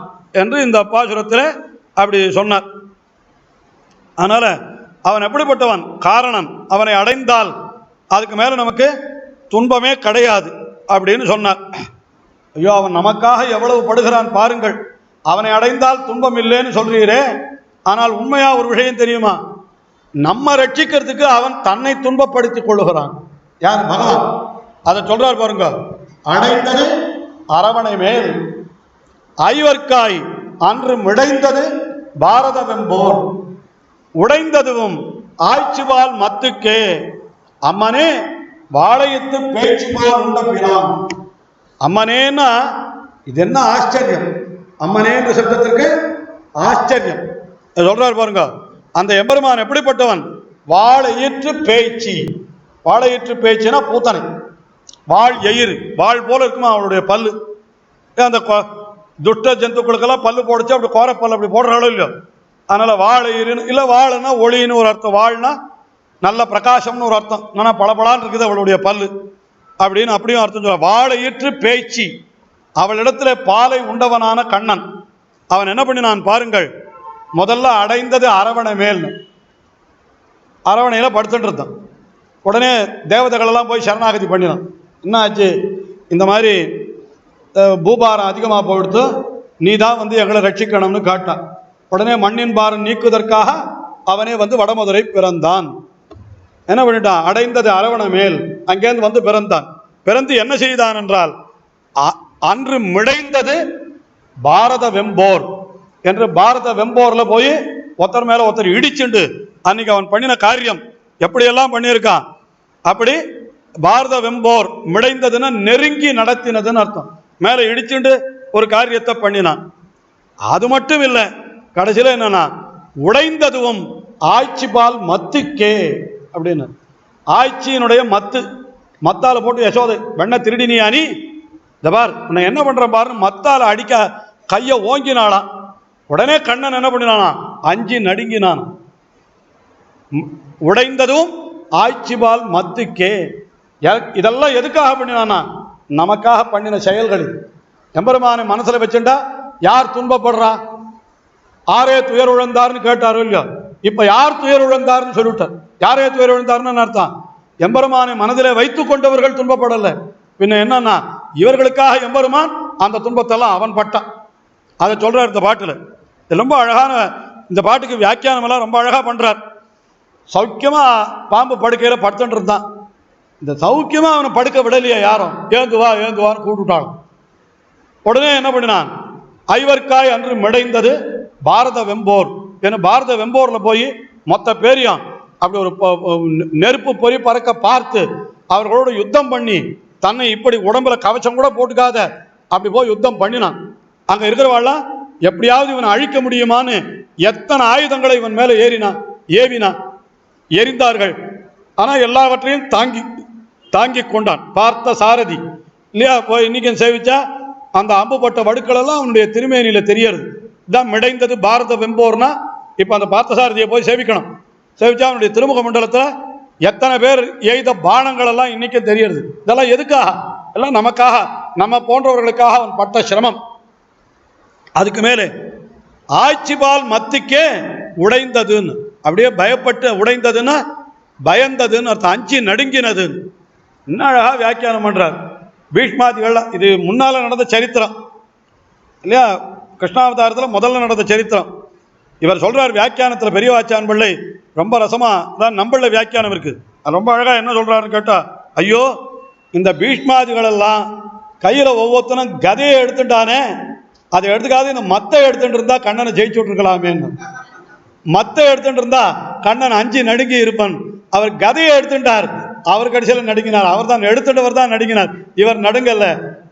என்று இந்த பாசுரத்தில் அப்படி சொன்னார். அதனால அவன் எப்படிப்பட்டவன்? காரணன். அவனை அடைந்தால் அதுக்கு மேலே நமக்கு துன்பமே கிடையாது அப்படின்னு சொன்னார். ஐயோ, அவன் நமக்காக எவ்வளவு படுகிறான் பாருங்கள். அவனை அடைந்தால் துன்பம் இல்லைன்னு சொல்றீரே, ஆனால் உண்மையா ஒரு விஷயம் தெரியுமா? நம்ம ரட்சிக்கிறதுக்கு அவன் தன்னை துன்பப்படுத்திக் கொள்ளுகிறான். யார்? பகவான். அதை சொல்றார் பாருங்க, அடைந்தது அரவணை மேல் ஐவர்க்காய் அன்று மிடைந்தது பாரத வெம்போர் உடைந்ததுவும் ஆய்ச்சிவால் மத்துக்கே அம்மனே வாழையத்து பேச்சுவால் உண்ட பிரான். அம்மனேன்னா இது என்ன ஆச்சரியம்! அம்மனே என்ற சப்தத்திற்கு ஆச்சரியம் சொல்றார் பாருங்க. அந்த எம்பெருமான் எப்படிப்பட்டவன்? வாழையிற்று பேச்சு. வாழையிற்று பேச்சுன்னா பூத்தனை. வாழ் எயிறு, வாழ் போல இருக்குமா அவளுடைய பல்லு. அந்த துஷ்ட ஜந்துக்களுக்கெல்லாம் பல்லு போடுச்சு, அப்படி கோரப்பல் அப்படி போடுறாளோ இல்லையோ, அதனால வாழையிறுன்னு இல்லை. வாழைன்னா ஒளின்னு ஒரு அர்த்தம், வாழ்னா நல்ல பிரகாசம்னு ஒரு அர்த்தம். ஆனால் பளபளான்னு இருக்குது அவளுடைய பல்லு அப்படின்னு அப்படியும் அர்த்தம் சொல்ல. வாழையிற்று பேச்சு, அவளிடத்துல பாலை உண்டவனான கண்ணன். அவன் என்ன பண்ணினான் பாருங்கள், முதல்ல அடைந்தது அரவணை மேல். அரவணையில் படுத்துட்டு இருந்தான். உடனே தேவதைகளெல்லாம் போய் சரணாகதி பண்ணினான். என்ன ஆச்சு? இந்த மாதிரி பூபாரம் அதிகமாக போயிடுத்து, நீ தான் வந்து எங்களை ரட்சிக்கணும்னு காட்டான். உடனே மண்ணின் பாரம் நீக்குவதற்காக அவனே வந்து வடமதுரை பிறந்தான். என்ன பண்ணிட்டான்? அடைந்தது அரவண மேல், அங்கேருந்து வந்து பிறந்தான். பிறந்து என்ன செய்தான் என்றால், அன்று மிடைந்தது பாரத வெம்போர் என்று பாரத வெம்போர்ல போய் ஒருத்தர் மேல ஒருத்தர் இடிச்சுண்டு அன்னைக்கு அவன் பண்ணின காரியம் எப்படியெல்லாம் பண்ணியிருக்கான். அப்படி பாரத வெம்போர் மிடைந்ததுன்னா நெருங்கி நடத்தினதுன்னு அர்த்தம். மேல இடிச்சுண்டு ஒரு காரியத்தை பண்ணினான். அது மட்டும் இல்லை, கடைசியில் என்னன்னா உடைந்ததுவும் ஆய்ச்சிபால் மத்துக்கே அப்படின்னு. ஆய்ச்சியினுடைய மத்தால போட்டு யசோதை வெண்ண திருடினி அணி பார் உன்னை என்ன பண்ற பாருன்னு மத்தால அடிக்க கையை ஓங்கினாளாம். உடனே கண்ணன் என்ன பண்ணினானா? அஞ்சி நடுங்கினான். உடைந்ததும் ஆய்ச்சிபால் மத்துக்கே. இதெல்லாம் எதுக்காக பண்ணினானா? நமக்காக பண்ணின செயல்கள். எம்பெருமானை மனசுல வச்சுட்டா யார் துன்பப்படுறா? ஆரே துயர் உழந்தார்னு கேட்டாரோ இல்லையோ, இப்ப யார் துயர் உழந்தார்னு சொல்லிவிட்டார். யாரே துயர் உழந்தார்னு அர்த்தம், எம்பெருமானை மனதிலே வைத்துக் கொண்டவர்கள் துன்பப்படல. பின்ன என்னன்னா இவர்களுக்காக எம்பெருமான் அந்த துன்பத்தெல்லாம் அவன் பட்டான். அதை சொல்றார் இந்த பாட்டுல. ரொம்ப அழகான இந்த பாட்டுக்கு வியாக்கியானம் எல்லாம் ரொம்ப அழகா பண்றார். சௌக்கியமா பாம்பு படுக்கையில படுத்துட்டு இருந்தான். இந்த சௌக்கியமா அவனை படுக்க விடலையா யாரும். ஏங்குவான்னு கூப்பிட்டாலும் உடனே என்ன பண்ணினான்? ஐவர்காய் அன்று மிடைந்தது பாரத வெம்போர் என பாரத வெம்போர்ல போய் மொத்த பேரையும் அப்படி ஒரு நெருப்பு பொறி பறக்க பார்த்து அவர்களோடு யுத்தம் பண்ணி, தன்னை இப்படி உடம்புல கவச்சம் கூட போட்டுக்காத அப்படி போய் யுத்தம் பண்ணினான். அங்க இருக்கிறவாள்லாம் எப்படியாவது இவனை அழிக்க முடியுமான்னு எத்தனை ஆயுதங்களை இவன் மேல ஏவினான், எரிந்தார்கள். ஆனா எல்லாவற்றையும் தாங்கி கொண்டான். பார்த்த சாரதி இல்லையா, போய் இன்னைக்கு சேவிச்சா அந்த அம்புப்பட்ட வடுக்கள் எல்லாம் அவனுடைய திருமேனியில தெரியறது. இதான் மிடைந்தது பாரத வெம்போர்னா. இப்ப அந்த பார்த்த சாரதியை போய் சேவிக்கணும். சேவிச்சா அவனுடைய திருமுக மண்டலத்துல எத்தனை பேர் எய்த பானங்கள் எல்லாம் இன்னைக்கு தெரியறது. இதெல்லாம் எதுக்காக? எல்லாம் நமக்காக, நம்ம போன்றவர்களுக்காக அவன் பட்ட சிரமம். அதுக்கு மேலே ஆய்ச்சிபால் மத்திக்கே உடைந்ததுன்னு, அப்படியே பயப்பட்டு உடைந்ததுன்னா பயந்ததுன்னு அர்த்தம், அஞ்சி நடுங்கினது. இன்னும் அழகா வியாக்கியானம் பண்றார் பீஷ்மாதிகள். இது முன்னால நடந்த சரித்திரம் இல்லையா, கிருஷ்ணாவதாரத்தில் முதல்ல நடந்த சரித்திரம். இவர் சொல்றார் வியாக்கியானத்தில், பெரியவாச்சான் பிள்ளை ரொம்ப ரசமா தான் நம்மள வியாக்கியானம் இருக்கு. அது ரொம்ப அழகா என்ன சொல்றாருன்னு கேட்டா, ஐயோ இந்த பீஷ்மாதிகள் எல்லாம் கையில ஒவ்வொருத்தனும் கதையை எடுத்துட்டானே, அதை எடுத்துக்காது இந்த மத்தை எடுத்துட்டு இருந்தா கண்ணனை ஜெயிச்சு விட்டுருக்கலாமேன்னு. மத்தை எடுத்துட்டு இருந்தா கண்ணன் அஞ்சி நடுங்கி இருப்பான். அவர் கதையை எடுத்துட்டார், அவர் கடைசியில் நடுங்கினார். அவர் தான் எடுத்துட்டவர் தான் நடுங்கினார், இவர் நடுங்கல்ல.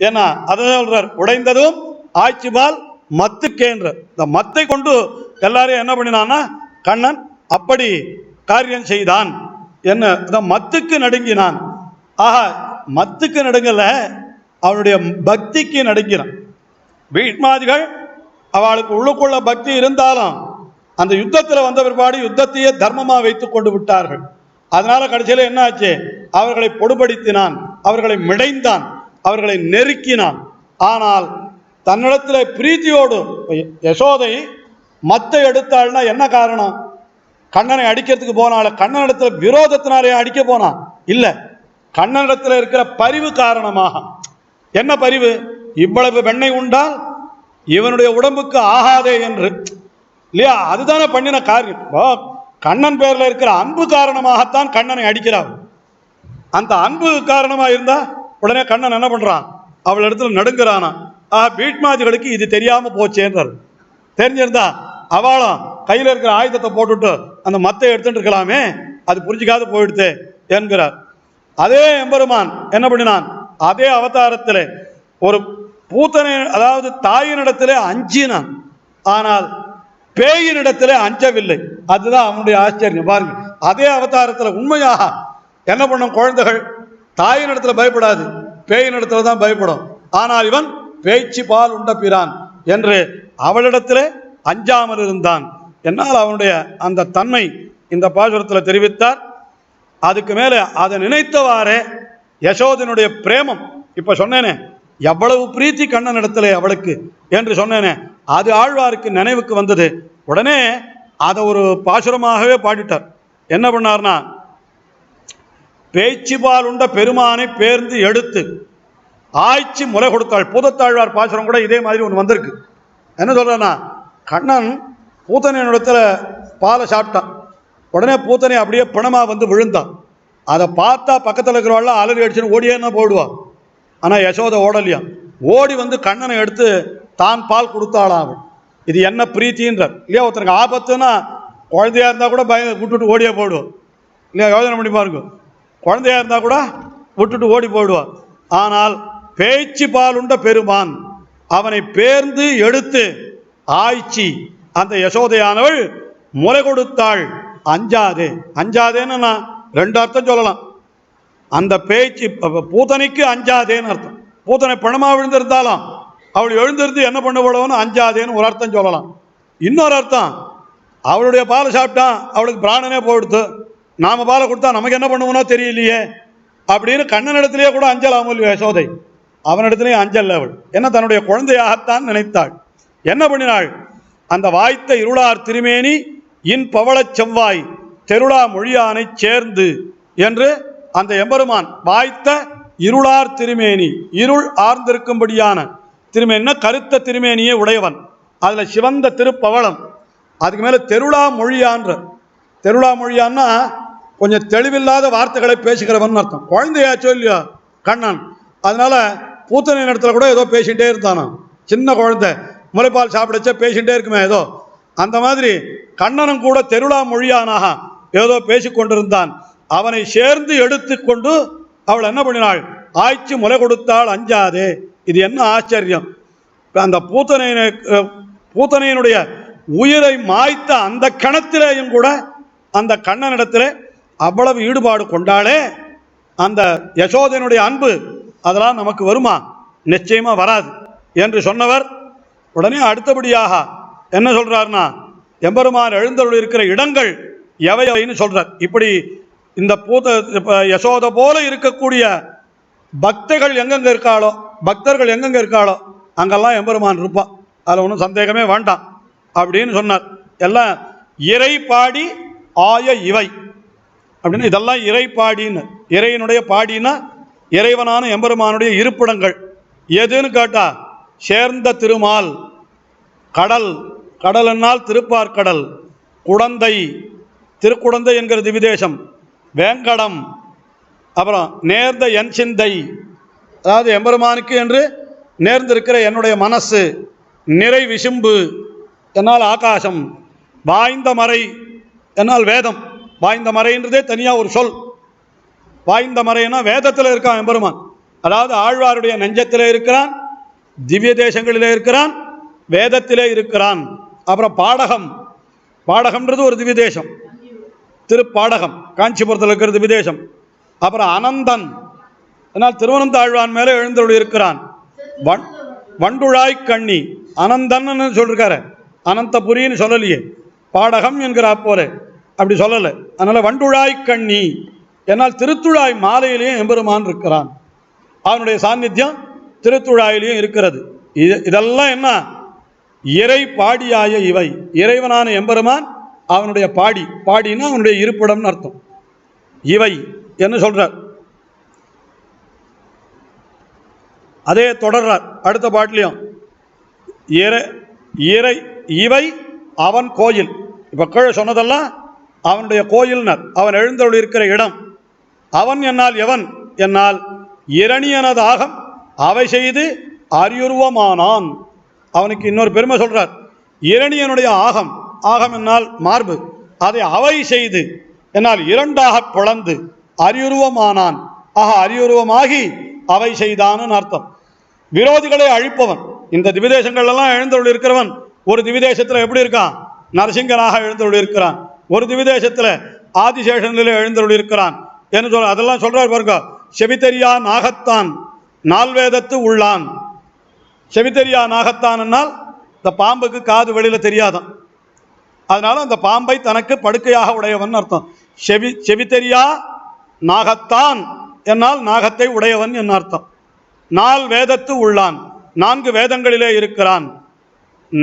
ஏன்னா அதான் சொல்றார், உடைந்ததும் ஆய்ச்சிபால் மத்துக்கேன்ற இந்த மத்தை கொண்டு எல்லாரையும் என்ன பண்ணினான்னா கண்ணன் அப்படி காரியம் செய்தான். என்ன மத்துக்கு நடுங்கினான். ஆஹா, மத்துக்கு நடுங்கல, அவனுடைய பக்திக்கு நடுங்கினான். பீஷ்மாதிகள் அவளுக்கு உள்ளுக்குள்ள பக்தி இருந்தாலும் அந்த யுத்தத்தில் வந்த பிற்பாடு யுத்தத்தையே தர்மமா வைத்துக் கொண்டு விட்டார்கள். அதனால கடைசியில் என்ன ஆச்சு? அவர்களை பொடுபடுத்தினான், அவர்களை மிடைந்தான், அவர்களை நெருக்கினான். ஆனால் தன்னிடத்தில் பிரீத்தியோடு யசோதை மத்தை எடுத்தாள்னா என்ன காரணம்? கண்ணனை அடிக்கிறதுக்கு போனால கண்ணனிடத்தில் விரோதத்தினாலே அடிக்க போனான் இல்ல, கண்ணனிடத்தில் இருக்கிற பரிவு காரணமாக. என்ன பரிவு? இவ்வளவு வெண்ணெய் உண்டால் இவனுடைய உடம்புக்கு ஆகாதே என்று இல்லையா, அதுதானே பண்ணின காரியம். கண்ணன் பேர்ல இருக்கிற அன்பு காரணமாகத்தான் கண்ணனை அடிக்கிறான். அந்த அன்பு காரணமா இருந்தா உடனே கண்ணன் என்ன பண்றான்? அவள் இடத்துல நடுங்கிறானா. பீஷ்மாதிகளுக்கு இது தெரியாம போச்சேன்றார். தெரிஞ்சிருந்தா அவளும் கையில இருக்கிற ஆயுதத்தை போட்டுட்டு அந்த மத்தை எடுத்துட்டு இருக்கலாமே, அது புரிஞ்சிக்காது போயிடுத்து என்கிறார். அதே எம்பெருமான் என்ன பண்ணினான்? அதே அவதாரத்திலே ஒரு பூத்தனை, அதாவது தாயினிடத்திலே அஞ்சினான், ஆனால் பேயினிடத்திலே அஞ்சவில்லை. அதுதான் அவனுடைய ஆச்சரியம். பாருங்க, அதே அவதாரத்தில் உண்மையாக என்ன பண்ணும்? குழந்தைகள் தாயினிடத்துல பயப்படாது, பேயினிடத்துல தான் பயப்படும். ஆனால் இவன் பேச்சு பால் உண்ட பிரான் என்று அவளிடத்திலே அஞ்சாமல் இருந்தான். என்னால் அவனுடைய அந்த தன்மை இந்த பாசுரத்தில் தெரிவித்தார். அதுக்கு மேலே அதை நினைத்தவாறே யசோதனுடைய பிரேமம், இப்ப சொன்னேனே எவ்வளவு பிரீத்தி கண்ணன் இடத்துல அவளுக்கு என்று சொன்னேனே, அது ஆழ்வாருக்கு நினைவுக்கு வந்தது. உடனே அதை ஒரு பாசுரமாகவே பாடிட்டார். என்ன பண்ணார்னா, பேச்சுபால் உண்ட பெருமானை பேர்ந்து எடுத்து ஆய்ச்சி முறை கொடுத்தாள். பூதத்தாழ்வார் பாசுரம் கூட இதே மாதிரி ஒன்று வந்திருக்கு. என்ன சொல்றேன்னா, கண்ணன் பூத்தனையினிடத்துல பாலை சாப்பிட்டான். உடனே பூத்தனை அப்படியே பிணமா வந்து விழுந்தான். அதை பார்த்தா பக்கத்தில் இருக்கிறவாள் அலறி அடிச்சுன்னு ஓடியேன்னா போடுவா. ஆனால் யசோதை ஓடலையா, ஓடி வந்து கண்ணனை எடுத்து தான் பால் கொடுத்தாளாம் அவள். இது என்ன பிரீத்தின்றார் இல்லையா? ஒருத்தருக்கு ஆபத்துன்னா குழந்தையா இருந்தால் கூட விட்டுட்டு ஓடியே போடுவோம் இல்லையா? யோசனை பண்ணி பாருங்க, குழந்தையா இருந்தால் கூட விட்டுட்டு ஓடி போடுவான். ஆனால் பேச்சு பாலுண்ட பெருமான் அவனை பேர்ந்து எடுத்து ஆய்ச்சி அந்த யசோதையானவள் முறை கொடுத்தாள் அஞ்சாதே. அஞ்சாதேன்னு நான் ரெண்டு அர்த்தம் சொல்லலாம். அந்த பேச்சு பூத்தனைக்கு அஞ்சாதேன்னு அர்த்தம். பூத்தனை பணமாக விழுந்திருந்தாலும் அவள் எழுந்திருந்து என்ன பண்ண போடுவோன்னு அஞ்சாதேன்னு ஒரு அர்த்தம் சொல்லலாம். இன்னொரு அர்த்தம், அவளுடைய பாலை சாப்பிட்டான் அவளுக்கு பிராணனே போயிடுத்து, நாம பாலை கொடுத்தா நமக்கு என்ன பண்ணுவோனோ தெரியலையே அப்படின்னு கண்ணனிடத்திலேயே கூட அஞ்சலாமல் யசோதை, அவனிடத்திலேயே அஞ்சல். அவள் என்ன தன்னுடைய குழந்தையாகத்தான் நினைத்தாள். என்ன பண்ணினாள்? அந்த வாய்த்த இருளார் திருமேனி இன் பவளச் செவ்வாய் தெருளா மொழியானை சேர்ந்து என்று அந்த எம்பெருமான் வாய்த்த இருளார் திருமேனி, இருள் ஆர்ந்திருக்கும்படியான திருமேனினா கருத்த திருமேனியே உடையவன், அதில் சிவந்த திருப்பவளம், அதுக்கு மேலே தெருளா மொழியான்ற. தெருளா மொழியான்னா கொஞ்சம் தெளிவில்லாத வார்த்தைகளை பேசுகிறவன் அர்த்தம். குழந்தையாச்சோ இல்லையா கண்ணன், அதனால பூத்தனை இடத்துல கூட ஏதோ பேசிகிட்டே இருந்தானா. சின்ன குழந்தை முளைப்பால் சாப்பிடச்சா பேசிகிட்டே இருக்குமே ஏதோ, அந்த மாதிரி கண்ணனும் கூட தெருளா மொழியானாக ஏதோ பேசிக்கொண்டிருந்தான். அவனை சேர்ந்து எடுத்து கொண்டு அவள் என்ன பண்ணினாள்? ஆய்ச்சி முளை கொடுத்தாள் அஞ்சாதே. இது என்ன ஆச்சரியம்! அந்த பூத்தனையினுடைய உயிரை மாய்த்த அந்த கணத்திலேயும் கூட அந்த கண்ணனிடத்திலே அவ்வளவு ஈடுபாடு கொண்டாலே அந்த யசோதனுடைய அன்பு அதெல்லாம் நமக்கு வருமா? நிச்சயமா வராது என்று சொன்னவர் உடனே அடுத்தபடியாக என்ன சொல்றாருன்னா, எம்பெருமான் எழுந்தருள் இருக்கிற இடங்கள் எவைன்னு சொல்றார். இப்படி இந்த யசோத போல இருக்கக்கூடிய பக்தர்கள் எங்கெங்க இருக்காளோ, பக்தர்கள் எங்கெங்க இருக்காளோ அங்கெல்லாம் எம்பெருமான் இருப்பான், அதில் ஒன்றும் சந்தேகமே வேண்டாம் அப்படின்னு சொன்னார். எல்லாம் இறை பாடி ஆய இவை அப்படின்னு, இதெல்லாம் இறை பாடின்னு, இறைவனுடைய பாடினா இறைவனான எம்பெருமானுடைய இருப்பிடங்கள் எதுன்னு கேட்டா சேர்ந்த திருமால், கடல், கடல் என்னால் திருப்பார்கடல், குடந்தை, திருக்குடந்தை என்கிற திவிதேசம், வேங்கடம், அப்புறம் நேர்ந்த என் சிந்தை, அதாவது எம்பெருமானுக்கு என்று நேர்ந்திருக்கிற என்னுடைய மனசு, நிறை விசும்பு என்னால் ஆகாசம், வாய்ந்த மறை என்னால் வேதம். வாய்ந்த மறைன்றதே தனியாக ஒரு சொல். வாய்ந்த மறைன்னா வேதத்தில் இருக்கான் எம்பெருமான், அதாவது ஆழ்வாருடைய நெஞ்சத்திலே இருக்கிறான், திவ்ய தேசங்களிலே இருக்கிறான், வேதத்திலே இருக்கிறான். அப்புறம் பாடகம், பாடகம்ன்றது ஒரு திவ்ய தேசம், திருப்பாடகம் காஞ்சிபுரத்தில் இருக்கிற திவ்ய தேசம். அப்புறம் அனந்தன் என்னால் திருவனந்த ஆழ்வான் மேலே எழுந்தருள் இருக்கிறான். வண்டுழாய் கண்ணி அனந்தன் சொல்லிருக்காரு, அனந்தபுரின்னு சொல்லலையே, பாடகம் என்கிறார் போல அப்படி சொல்லலை. அதனால வண்டுழாய் கண்ணி என்னால் திருத்துழாய் மாலையிலேயும் எம்பெருமான் இருக்கிறான், அவனுடைய சாநித்தியம் திருத்துழாயிலையும் இருக்கிறது. இதெல்லாம் என்ன? இறை பாடியாய இவை, இறைவனான எம்பெருமான் அவனுடைய பாடி, பாடினா அவனுடைய இருப்பிடம்னு அர்த்தம். இவை என்ன சொல்றார், அதே தொடர்றார் அடுத்த பாட்டிலையும். இறை இவை அவன் கோயில். இப்ப கீழே சொன்னதெல்லாம் அவனுடைய கோயில்னர், அவன் எழுந்தருள் இருக்கிற இடம். அவன் என்னால் எவன் என்னால் இரணியனதாகம் அவை செய்து அரியுருவமானான். அவனுக்கு இன்னொரு பெருமை சொல்றார், இரணியனுடைய ஆகம், ஆகம் என்னால் மார்பு, அதை அவை செய்து என்னால் இரண்டாக பிளந்து அரியுருவமானான். ஆக அரியுருவமாகி அவை செய்தான்னு அர்த்தம். விரோதிகளை அழிப்பவன். இந்த திவிதேசங்கள்லாம் எழுந்தருள் இருக்கிறவன் ஒரு திவிதேசத்தில் எப்படி இருக்கான்? நரசிங்கனாக எழுந்தருள் இருக்கிறான். ஒரு திவிதேசத்தில் ஆதிசேஷனில் எழுந்தருள் இருக்கிறான் என்று சொல்ற, அதெல்லாம் சொல்றார் பாருங்க. செவித்தெரியா நாகத்தான் நால்வேதத்து உள்ளான். செவித்தெரியா நாகத்தான் என்னால் இந்த பாம்புக்கு காது வெளியில தெரியாதான், அதனால அந்த பாம்பை தனக்கு படுக்கையாக உடையவன் அர்த்தம். செவித்தெரியா நாகத்தான் என்னால் நாகத்தை உடையவன் என்ன அர்த்தம். நால் வேதத்து உள்ளான், நான்கு வேதங்களிலே இருக்கிறான்.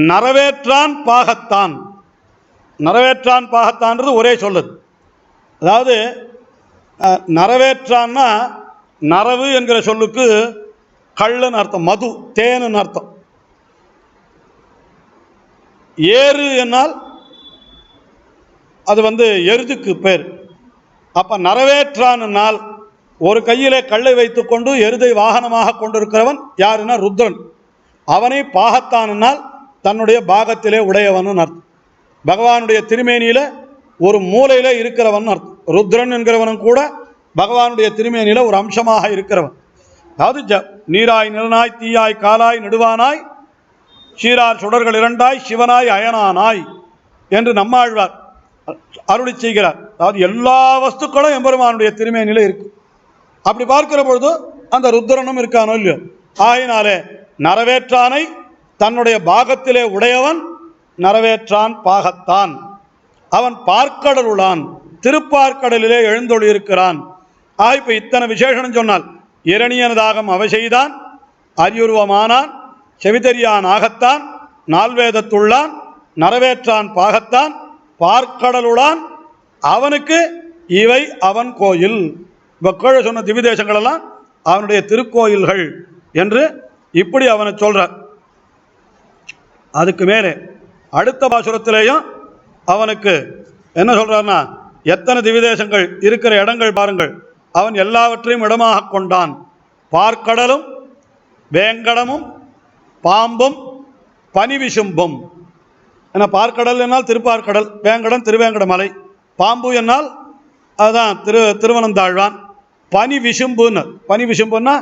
நரவேற்றான் பாகத்தான், நரவேற்றான் பாகத்தான்றது ஒரே சொல்லுது. அதாவது நரவேற்றான்னா நரவு என்கிற சொல்லுக்கு கள்ளுன்னு அர்த்தம், மது தேன்னு அர்த்தம். ஏறு என்னால் அது எருதுக்கு பேர். அப்ப நிறைவேற்றானால் ஒரு கையிலே கல்லை வைத்துக்கொண்டு எருதை வாகனமாக கொண்டிருக்கிறவன் யாருன்னா ருத்ரன். அவனை பாகத்தானால் தன்னுடைய பாகத்திலே உடையவன் அர்த்தம். பகவானுடைய திருமேனியில ஒரு மூலையில இருக்கிறவன் அர்த்தம். ருத்ரன் என்கிறவனும் கூட பகவானுடைய திருமேனியில ஒரு அம்சமாக இருக்கிறவன். அதாவது நீராய் நிலனாய் தீயாய் காலாய் நெடுவானாய் சீரார் சுடர்கள் இரண்டாய் சிவனாய் அயனானாய் என்று நம்மாழ்வார் அருளி செய்கிறார். அதாவது எல்லா வஸ்துக்களும் எம்பெருமானுடைய திருமேனியில இருக்கு. அப்படி பார்க்கிற பொழுது அந்த ருத்ரனும் இருக்கானோ இல்லையோ. ஆயினாலே நிறைவேற்றானை தன்னுடைய பாகத்திலே உடையவன் நிறைவேற்றான் பாகத்தான். அவன் பார்க்கடலுளான், திருப்பார்க்கடலிலே எழுந்தொழியிருக்கிறான். இப்ப இத்தனை விசேஷம் சொன்னால் இரணியனதாகம் அவை செய்தான், அரியுருவமானான், செவிதெரியான் ஆகத்தான், நால்வேதத்துள்ளான், நிறைவேற்றான் பாகத்தான், பார்க்கடலுளான், அவனுக்கு இவை அவன் கோயில். இப்போ கீழே சொன்ன திவ்யதேசங்கள் எல்லாம் அவனுடைய திருக்கோயில்கள் என்று இப்படி அவனை சொல்றார். அதுக்கு மேலே அடுத்த பாசுரத்திலேயும் அவனுக்கு என்ன சொல்றார்னா, எத்தனை திவ்யதேசங்கள் இருக்கிற இடங்கள் பாருங்கள். அவன் எல்லாவற்றையும் இடமாக கொண்டான். பார்க்கடலும் வேங்கடமும் பாம்பும் பனிவிசும்பும். ஏன்னா பார்க்கடல் என்னால் திருப்பார்க்கடல், வேங்கடம் திருவேங்கட மலை, பாம்பு என்னால் அதுதான் திருவனந்தாழ்வான், பனி விசும்புன்னு, பனி விசும்புன்னா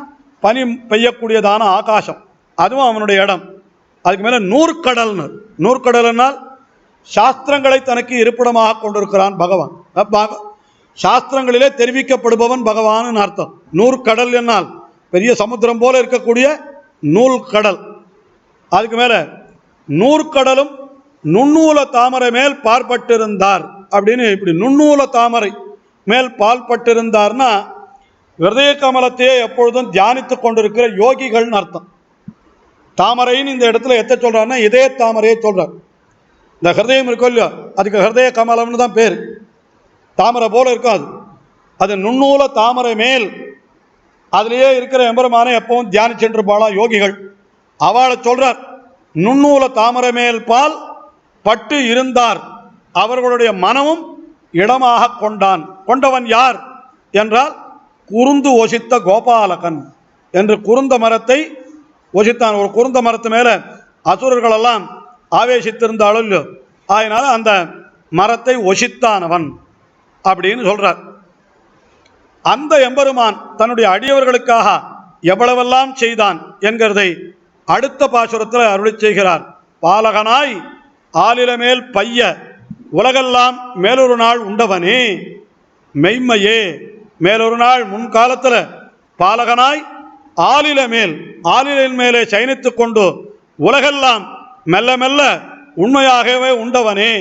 பனி பெய்யக்கூடியதான ஆகாசம், அதுவும் அவனுடைய இடம். அதுக்கு மேலே நூற்கடல்னு, நூற்கடல் என்னால் சாஸ்திரங்களை தனக்கு இருப்பிடமாக கொண்டிருக்கிறான் பகவான். சாஸ்திரங்களிலே தெரிவிக்கப்படுபவன் பகவான் அர்த்தம். நூற்கடல் என்னால் பெரிய சமுத்திரம் போல இருக்கக்கூடிய நூல் கடல். அதுக்கு மேலே நூற்கடலும் நுண்ணூல தாமரை மேல் பார்ப்பட்டிருந்தார் அப்படின்னு, இப்படி நுண்ணூல தாமரை மேல் பால்பட்டிருந்தார்னா ஹிருதய கமலத்தையே எப்பொழுதும் தியானித்து கொண்டிருக்கிற யோகிகள்னு அர்த்தம். தாமரைன்னு இந்த இடத்துல எத்த சொல்றாருன்னா இதய தாமரையை சொல்றார். இந்த ஹிருதயம் இருக்கும் இல்லையோ, அதுக்கு ஹிருதய கமலம்னு தான் பேர். தாமரை போல இருக்கும் அது. அது நுண்ணூல தாமரை மேல் அதுலேயே இருக்கிற எம்பெருமானை எப்பவும் தியானிச்சென்றிருப்பாளா யோகிகள். அவளை சொல்றார், நுண்ணூல தாமரை மேல் பால் பட்டு இருந்தார், அவர்களுடைய மனமும் இடமாக கொண்டான். கொண்டவன் யார் என்றால் குறுந்து ஒசித்த கோபாலகன் என்று குறுந்த மரத்தை ஒசித்தான். ஒரு குறுந்த மரத்து மேல அசுரர்களெல்லாம் ஆவேசித்திருந்தாலும் இல்லையோ, அதனால அந்த மரத்தை ஒசித்தானவன் அப்படின்னு சொல்றார். அந்த எம்பெருமான் தன்னுடைய அடியவர்களுக்காக எவ்வளவெல்லாம் செய்தான் என்கிறதை அடுத்த பாசுரத்தில் அருளி செய்கிறார். பாலகனாய் ஆலில மேல் பைய உலகெல்லாம் மேலொரு நாள் உண்டவனே மெய்மையே. மேலொரு நாள் முன்காலத்தில் பாலகனாய் ஆலில மேல், ஆலிலின் மேலே சயனித்து கொண்டு உலகெல்லாம் மெல்ல மெல்ல உண்மையாகவே உண்டவனே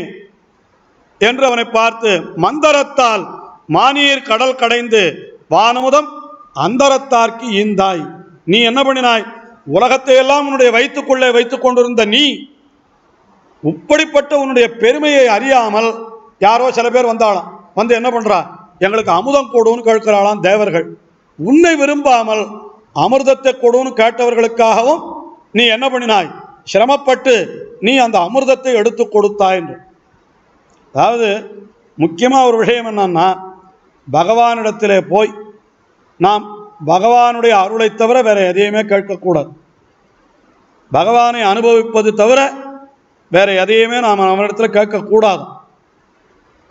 என்று அவனை பார்த்து, மந்தரத்தால் மானியர் கடல் கடைந்து வானமுதம் அந்தரத்தார்க்கு ஈந்தாய். நீ என்ன பண்ணினாய்? உலகத்தை எல்லாம் உன்னுடைய வயிற்றுக்குள்ளே வைத்துக் கொண்டிருந்த நீ இப்படிப்பட்ட உன்னுடைய பெருமையை அறியாமல் யாரோ சில பேர் வந்தாளாம். வந்து என்ன பண்றா, எங்களுக்கு அமுதம் கொடுன்னு கேட்கிறாளாம் தேவர்கள். உன்னை விரும்பாமல் அமிர்தத்தை கொடுன்னு கேட்டவர்களுக்காகவும் நீ என்ன பண்ணினாய்? சிரமப்பட்டு நீ அந்த அமிர்தத்தை எடுத்து கொடுத்தாய் என்று. அதாவது முக்கியமாக ஒரு விஷயம் என்னன்னா, பகவானிடத்திலே போய் நாம் பகவானுடைய அருளை தவிர வேற எதையுமே கேட்கக்கூடாது. பகவானை அனுபவிப்பது தவிர வேற எதையுமே நாம் அவனிடத்தில் கேட்கக்கூடாது.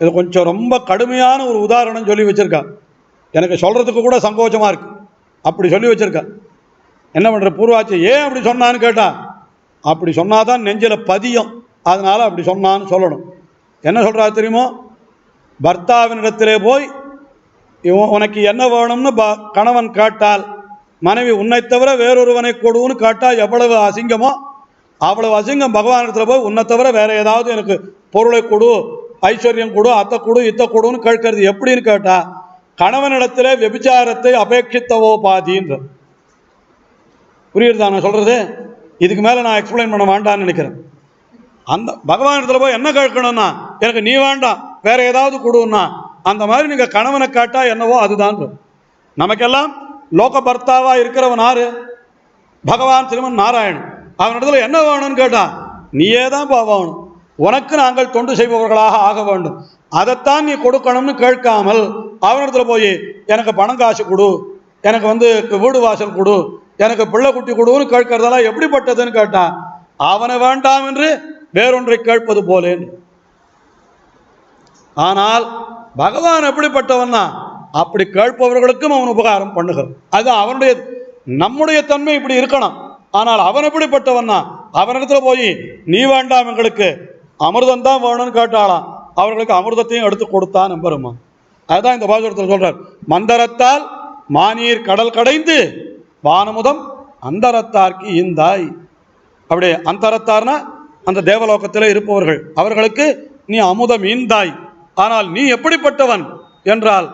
இது கொஞ்சம் ரொம்ப கடுமையான ஒரு உதாரணம் சொல்லி வச்சிருக்கா. எனக்கு சொல்றதுக்கு கூட சங்கோச்சமா இருக்கு. அப்படி சொல்லி வச்சிருக்கா. என்ன பண்ற பூர்வாச்சி, ஏன் அப்படி சொன்னான்னு கேட்டா, அப்படி சொன்னாதான் நெஞ்சில பதியம், அதனால அப்படி சொன்னான்னு சொல்லணும். என்ன சொல்றா தெரியுமோ, பர்த்தாவினிடத்திலே போய் உனக்கு என்ன வேணும்னு கணவன் கேட்டால், மனைவி உன்னை தவிர வேறொருவனை கொடுன்னு கேட்டா எவ்வளவு அசிங்கமோ அவ்வளவு அசிங்கம் பகவானிடத்தில் போய் உன்னை தவிர வேற ஏதாவது எனக்கு பொருளை கொடு, ஐஸ்வர்யம் கொடு, அத்தை கொடு, இத்தை கொடுன்னு கேட்கறது எப்படின்னு கேட்டா, கணவனிடத்திலே விபச்சாரத்தை அபேட்சித்தவோ பாதின்ற. புரியுறதா நான் சொல்றது? இதுக்கு மேல நான் எக்ஸ்பிளைன் பண்ண வேண்டாம்னு நினைக்கிறேன். அந்த பகவானிடத்தில் போய் என்ன கேட்கணும்னா, எனக்கு நீ வேண்டாம் வேற ஏதாவது கொடுன்னா, அந்த மாதிரி நீங்க கணவனை கேட்டா என்னவோ அதுதான். நமக்கெல்லாம் லோக பர்த்தாவா இருக்கிறவன் ஆறு? பகவான் திருமன் நாராயணன். அவனிடத்துல என்ன வேணும்னு கேட்டா, நீயே தான் போகணும், உனக்கு நாங்கள் தொண்டு செய்பவர்களாக ஆக வேண்டும், அதைத்தான் நீ கொடுக்கணும்னு கேட்காமல் அவனிடத்துல போய் எனக்கு பணம் காசு கொடு, எனக்கு வீடு வாசல் கொடு, எனக்கு பிள்ளை குட்டி கொடுன்னு கேட்கறதெல்லாம் எப்படிப்பட்டதுன்னு கேட்டான். அவனை வேண்டாம் என்று வேறொன்றை கேட்பது போலேன். ஆனால் பகவான் எப்படிப்பட்டவன்னா அப்படி கேட்பவர்களுக்கும் அவன் உபகாரம் பண்ணுகிறான். அது அவனுடைய நம்முடைய தன்மை இப்படி இருக்கணும். ஆனால் அவன் எப்படிப்பட்டவன்னா அவனிடத்துல போய் நீ வேண்டாம் எங்களுக்கு அமிர்தம் தான் வேணும்னு கேட்டாலாம், அவர்களுக்கு அமிர்தத்தையும் எடுத்து கொடுத்தான் எம்பெருமான். அதுதான் இந்த பாசுரத்தில் சொல்றார், மந்தரத்தால் மாநீர் கடல் கடைந்து வானமுதம் அந்தரத்தார்க்கு ஈந்தாய். அப்படி அந்தரத்தார்னா அந்த தேவலோகத்தில் இருப்பவர்கள், அவர்களுக்கு நீ அமுதம் ஈந்தாய். ஆனால் நீ எப்படிப்பட்டவன் என்றால்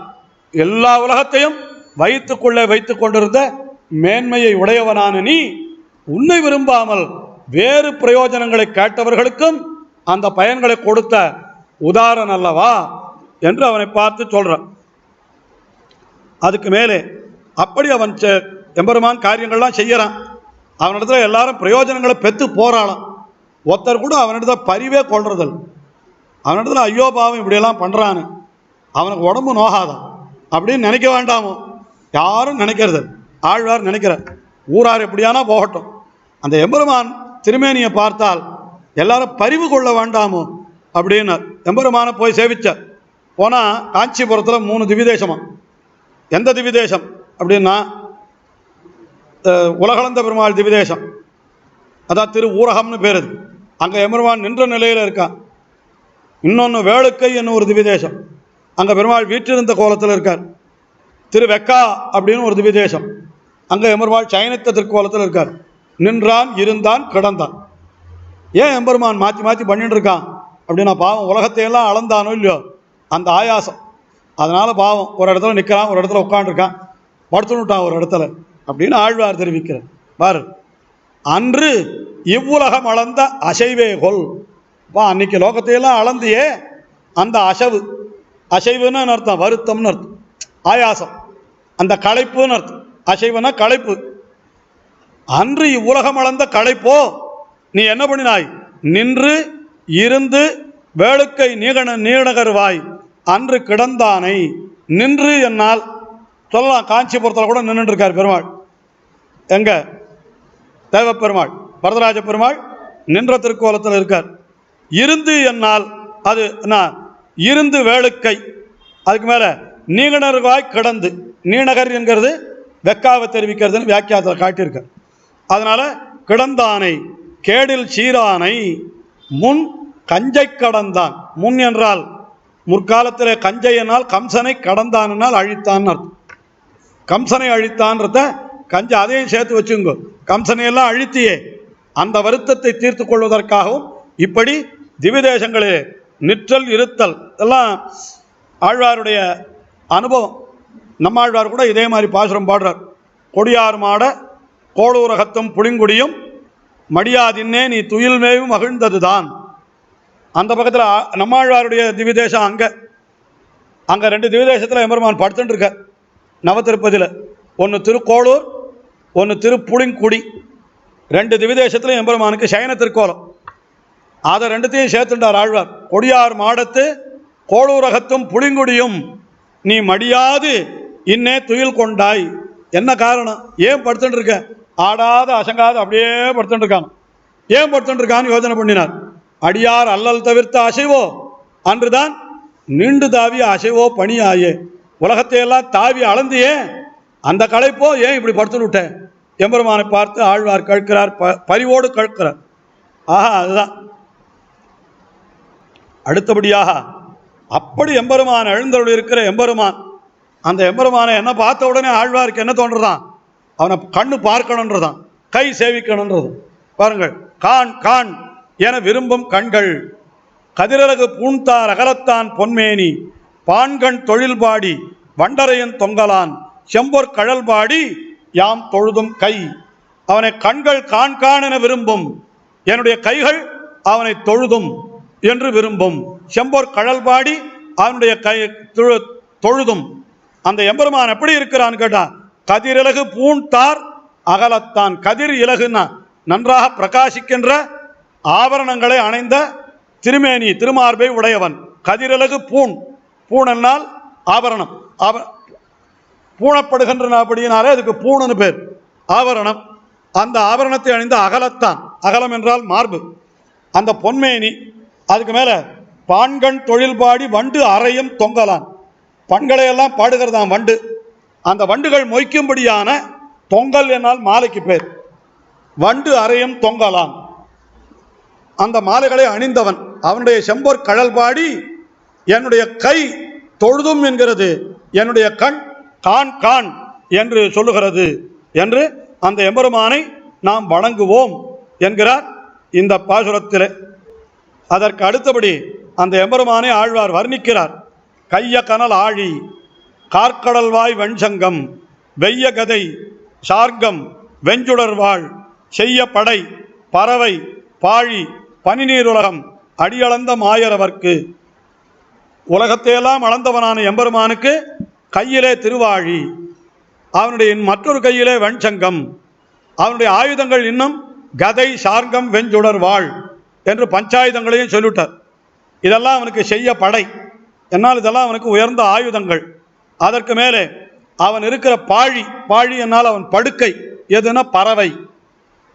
எல்லா உலகத்தையும் வைத்துக்கொள்ளே வைத்துக் கொண்டிருந்த மேன்மையை உடையவனான நீ உன்னை விரும்பாமல் வேறு பிரயோஜனங்களை கேட்டவர்களுக்கும் அந்த பயன்களை கொடுத்த உதாரணம் அல்லவா என்று அவனை பார்த்து சொல்றான். அதுக்கு மேலே அப்படி அவன் எம்பெருமான் காரியங்கள்லாம் செய்யறான். அவனிடத்துல எல்லாரும் பிரயோஜனங்களை பெற்று போராளாம். ஒருத்தர் கூட அவனிடத்துல பரிவே கொள்றதில்லை. அவனிடத்துல ஐயோ பாவம் இப்படியெல்லாம் பண்றான்னு அவனுக்கு உடம்பு நோகாதான் அப்படின்னு நினைக்க வேண்டாமோ, யாரும் நினைக்கிறது. ஆழ்வார் நினைக்கிறார் ஊரார் எப்படியானா போகட்டும், அந்த எம்பெருமான் திருமேனியை பார்த்தால் எல்லாரும் பரிவு கொள்ள வேண்டாமோ அப்படின்னு எம்பெருமான போய் சேவிச்சார். போனால் காஞ்சிபுரத்தில் 3 திவிதேசமா. எந்த திவிதேசம் அப்படின்னா உலகளந்த பெருமாள் திவிதேசம், அதான் திரு ஊரகம்னு பேர். அது அங்கே எம்பெருமான் நின்ற நிலையில் இருக்கான். இன்னொன்று வேளுக்கை என்னும் ஒரு திவிதேசம், அங்கே பெருமாள் வீற்றிருந்த கோலத்தில் இருக்கார். திரு வெக்கா அப்படின்னு ஒரு திவிதேசம், அங்கே எம்பெருமாள் சயனித்த திருக்கோலத்தில் இருக்கார். நின்றான், இருந்தான், கிடந்தான். ஏன் எம்பெருமான் மாற்றி மாற்றி பண்ணிட்டு இருக்கான் அப்படின்னா பாவம் உலகத்தையெல்லாம் அளந்தானோ இல்லையோ அந்த ஆயாசம், அதனால் பாவம் ஒரு இடத்துல நிற்கிறான், ஒரு இடத்துல உட்காந்துருக்கான், படுத்துனுட்டான் ஒரு இடத்துல அப்படின்னு ஆழ்வார் தெரிவிக்கிறார். பாரு, அன்று இவ்வுலகம் அளந்த அசைவே கொல். அன்னைக்கு லோகத்தையெல்லாம் அளந்தியே அந்த அசைவு, அசைவுன்னு அர்த்தம் வருத்தம்னு அர்த்தம், ஆயாசம், அந்த களைப்புன்னு அர்த்தம். அசைவுனா களைப்பு. அன்று இவ்வுலகம் அளந்த களைப்போ நீ என்ன பண்ணினாய், நின்று இருந்து வேளுக்கை நீடகர்வாய் அன்று கிடந்தானை. நின்று என்னால் சொல்லலாம், காஞ்சிபுரத்தில் கூட நின்றுட்டு இருக்கார் பெருமாள். எங்க தேவப்பெருமாள் வரதராஜ பெருமாள் நின்ற திருக்கோலத்தில் இருக்கார். இருந்து என்னால் அது இருந்து வேளுக்கை, அதுக்கு மேலே நீகணர்வாய் கிடந்து, நீநகர் என்கிறது வெக்காவை தெரிவிக்கிறதுன்னு வியாக்கியாத்தில் காட்டியிருக்க. அதனால கிடந்தானை கேடில் சீரானை முன் கஞ்சை கடந்தான். முன் என்றால் முற்காலத்தில் கஞ்சை என்னால் கம்சனை கடந்தான் என்னால் அழித்தான் அர்த்தம். கம்சனை அழித்தான்றத கஞ்சை அதையும் சேர்த்து வச்சுங்க. கம்சனையெல்லாம் அழித்தியே அந்த வருத்தத்தை தீர்த்து கொள்வதற்காகவும் இப்படி திவிதேசங்களே நிற்றல் இருத்தல் எல்லாம் ஆழ்வாருடைய அனுபவம். நம்மாழ்வார் கூட இதே மாதிரி பாசுரம் பாடுறார். கொடியார் மாட கோளூரகத்தும் புளிங்குடியும் மடியாதின்னே நீ துயில்மேவும் மகிழ்ந்தது தான். அந்த பக்கத்தில் நம்மாழ்வாருடைய திவிதேசம் அங்கே 2 திவிதேசத்தில் எம்பெருமான் படுத்துட்டு இருக்க. நவத்திருப்பதியில் ஒன்று திருக்கோளூர், ஒன்று திருப்புளிங்குடி. 2 திவிதேசத்தில் எம்பெருமானுக்கு சயன திருக்கோலம். அதை 2த்தையும் சேர்த்துட்டார் ஆழ்வார். கொடியார் மாடத்து கோளூரகத்தும் புளிங்குடியும் நீ மடியாது இன்னே துயில் கொண்டாய். என்ன காரணம், ஏன் படுத்துட்டு இருக்க? ஆடாத அசங்காத அப்படியே படுத்துட்டு இருக்கான். ஏன் படுத்துட்டு இருக்கான்னு யோசனை பண்ணினார். அடியார் அல்லல் தவிர்த்த அசைவோ அன்றுதான் நீண்டு தாவிய அசைவோ பணியாயே. உலகத்தையெல்லாம் தாவி அளந்தியே அந்த களைப்போ ஏன் இப்படி படுத்துன்னு விட்டேன்? எம்பெருமானை பார்த்து ஆழ்வார் கேட்கிறார், பரிவோடு கேட்கிறார். ஆஹா, அதுதான். அடுத்தபடியாக அப்படி எம்பெருமான் எழுந்தருள் இருக்கிற எம்பெருமான், அந்த எம்பெருமானை என்ன பார்த்த உடனே ஆழ்வாருக்கு என்ன தோன்றதான், அவனை கண்ணு பார்க்கணுன்றதான், கை சேவிக்கணுன்றது. பாருங்கள், கான் கான் என விரும்பும் கண்கள், கதிரழகு பூண்தார் அகலத்தான் பொன்மேனி, பான்கண் தொழில்பாடி வண்டரையன் தொங்கலான், செம்பொற் கழல்பாடி யாம் தொழுதும் கை. அவனை கண்கள் கான் கான் என விரும்பும், என்னுடைய கைகள் அவனை தொழுதும் என்று விரும்பும். செம்பொற் கழல்பாடி அவனுடைய கை தொழுதும். அந்த எம்பெருமான் எப்படி இருக்கிறான்னு கேட்டா, கதிரிலகு பூண்தார் அகலத்தான். கதிர் இலகுன்னா நன்றாக பிரகாசிக்கின்ற ஆபரணங்களை அணைந்த திருமேனி திருமார்பை உடையவன். கதிரலகு பூண். பூணென்னால் ஆபரணம். பூணப்படுகின்றன அப்படின்னாலே அதுக்கு பூணுன்னு பேர், ஆபரணம். அந்த ஆபரணத்தை அணிந்த அகலத்தான், அகலம் என்றால் மார்பு, அந்த பொன்மேனி. அதுக்கு மேலே பாண்கண் தொழில் பாடி வண்டு அறையும் தொங்கலான். பண்களையெல்லாம் பாடுகிறதாம் வண்டு. அந்த வண்டுகள் மொய்க்கும்படியான தொங்கல் என்னால் மாலைக்கு பேர். வண்டு அறையும் தொங்கலான். அந்த மாலைகளை அணிந்தவன். அவனுடைய செம்பொற் கழல் பாடி என்னுடைய கை தொழுதும் என்கிறது, என்னுடைய கண் கான் கான் என்று சொல்லுகிறது என்று அந்த எம்பெருமானை நாம் வணங்குவோம் என்கிறார் இந்த பாசுரத்திலே. அதற்கு அடுத்தபடி அந்த எம்பெருமானை ஆழ்வார் வர்ணிக்கிறார். கைய கனல் ஆழி கார்கடல்வாய் வெண்சங்கம் வெய்ய கதை சார்கம் வெஞ்சுடர்வாள் செய்ய படை பறவை பாழி பனிநீருலகம் அடியளந்த மாயரவர்க்கு. உலகத்தையெல்லாம் அளந்தவனான எம்பெருமானுக்கு கையிலே திருவாழி, அவனுடைய மற்றொரு கையிலே வெண்சங்கம், அவனுடைய ஆயுதங்கள் இன்னும் கதை சார்கம் வெஞ்சுடர் வாழ் என்று பஞ்சாயுதங்களையும் சொல்லிவிட்டார். இதெல்லாம் அவனுக்கு செய்ய படை, என்னால் இதெல்லாம் அவனுக்கு உயர்ந்த ஆயுதங்கள். அதற்கு மேலே அவன் இருக்கிற பாழி, பாழி என்னால் அவன் படுக்கை. எதுனா பறவை,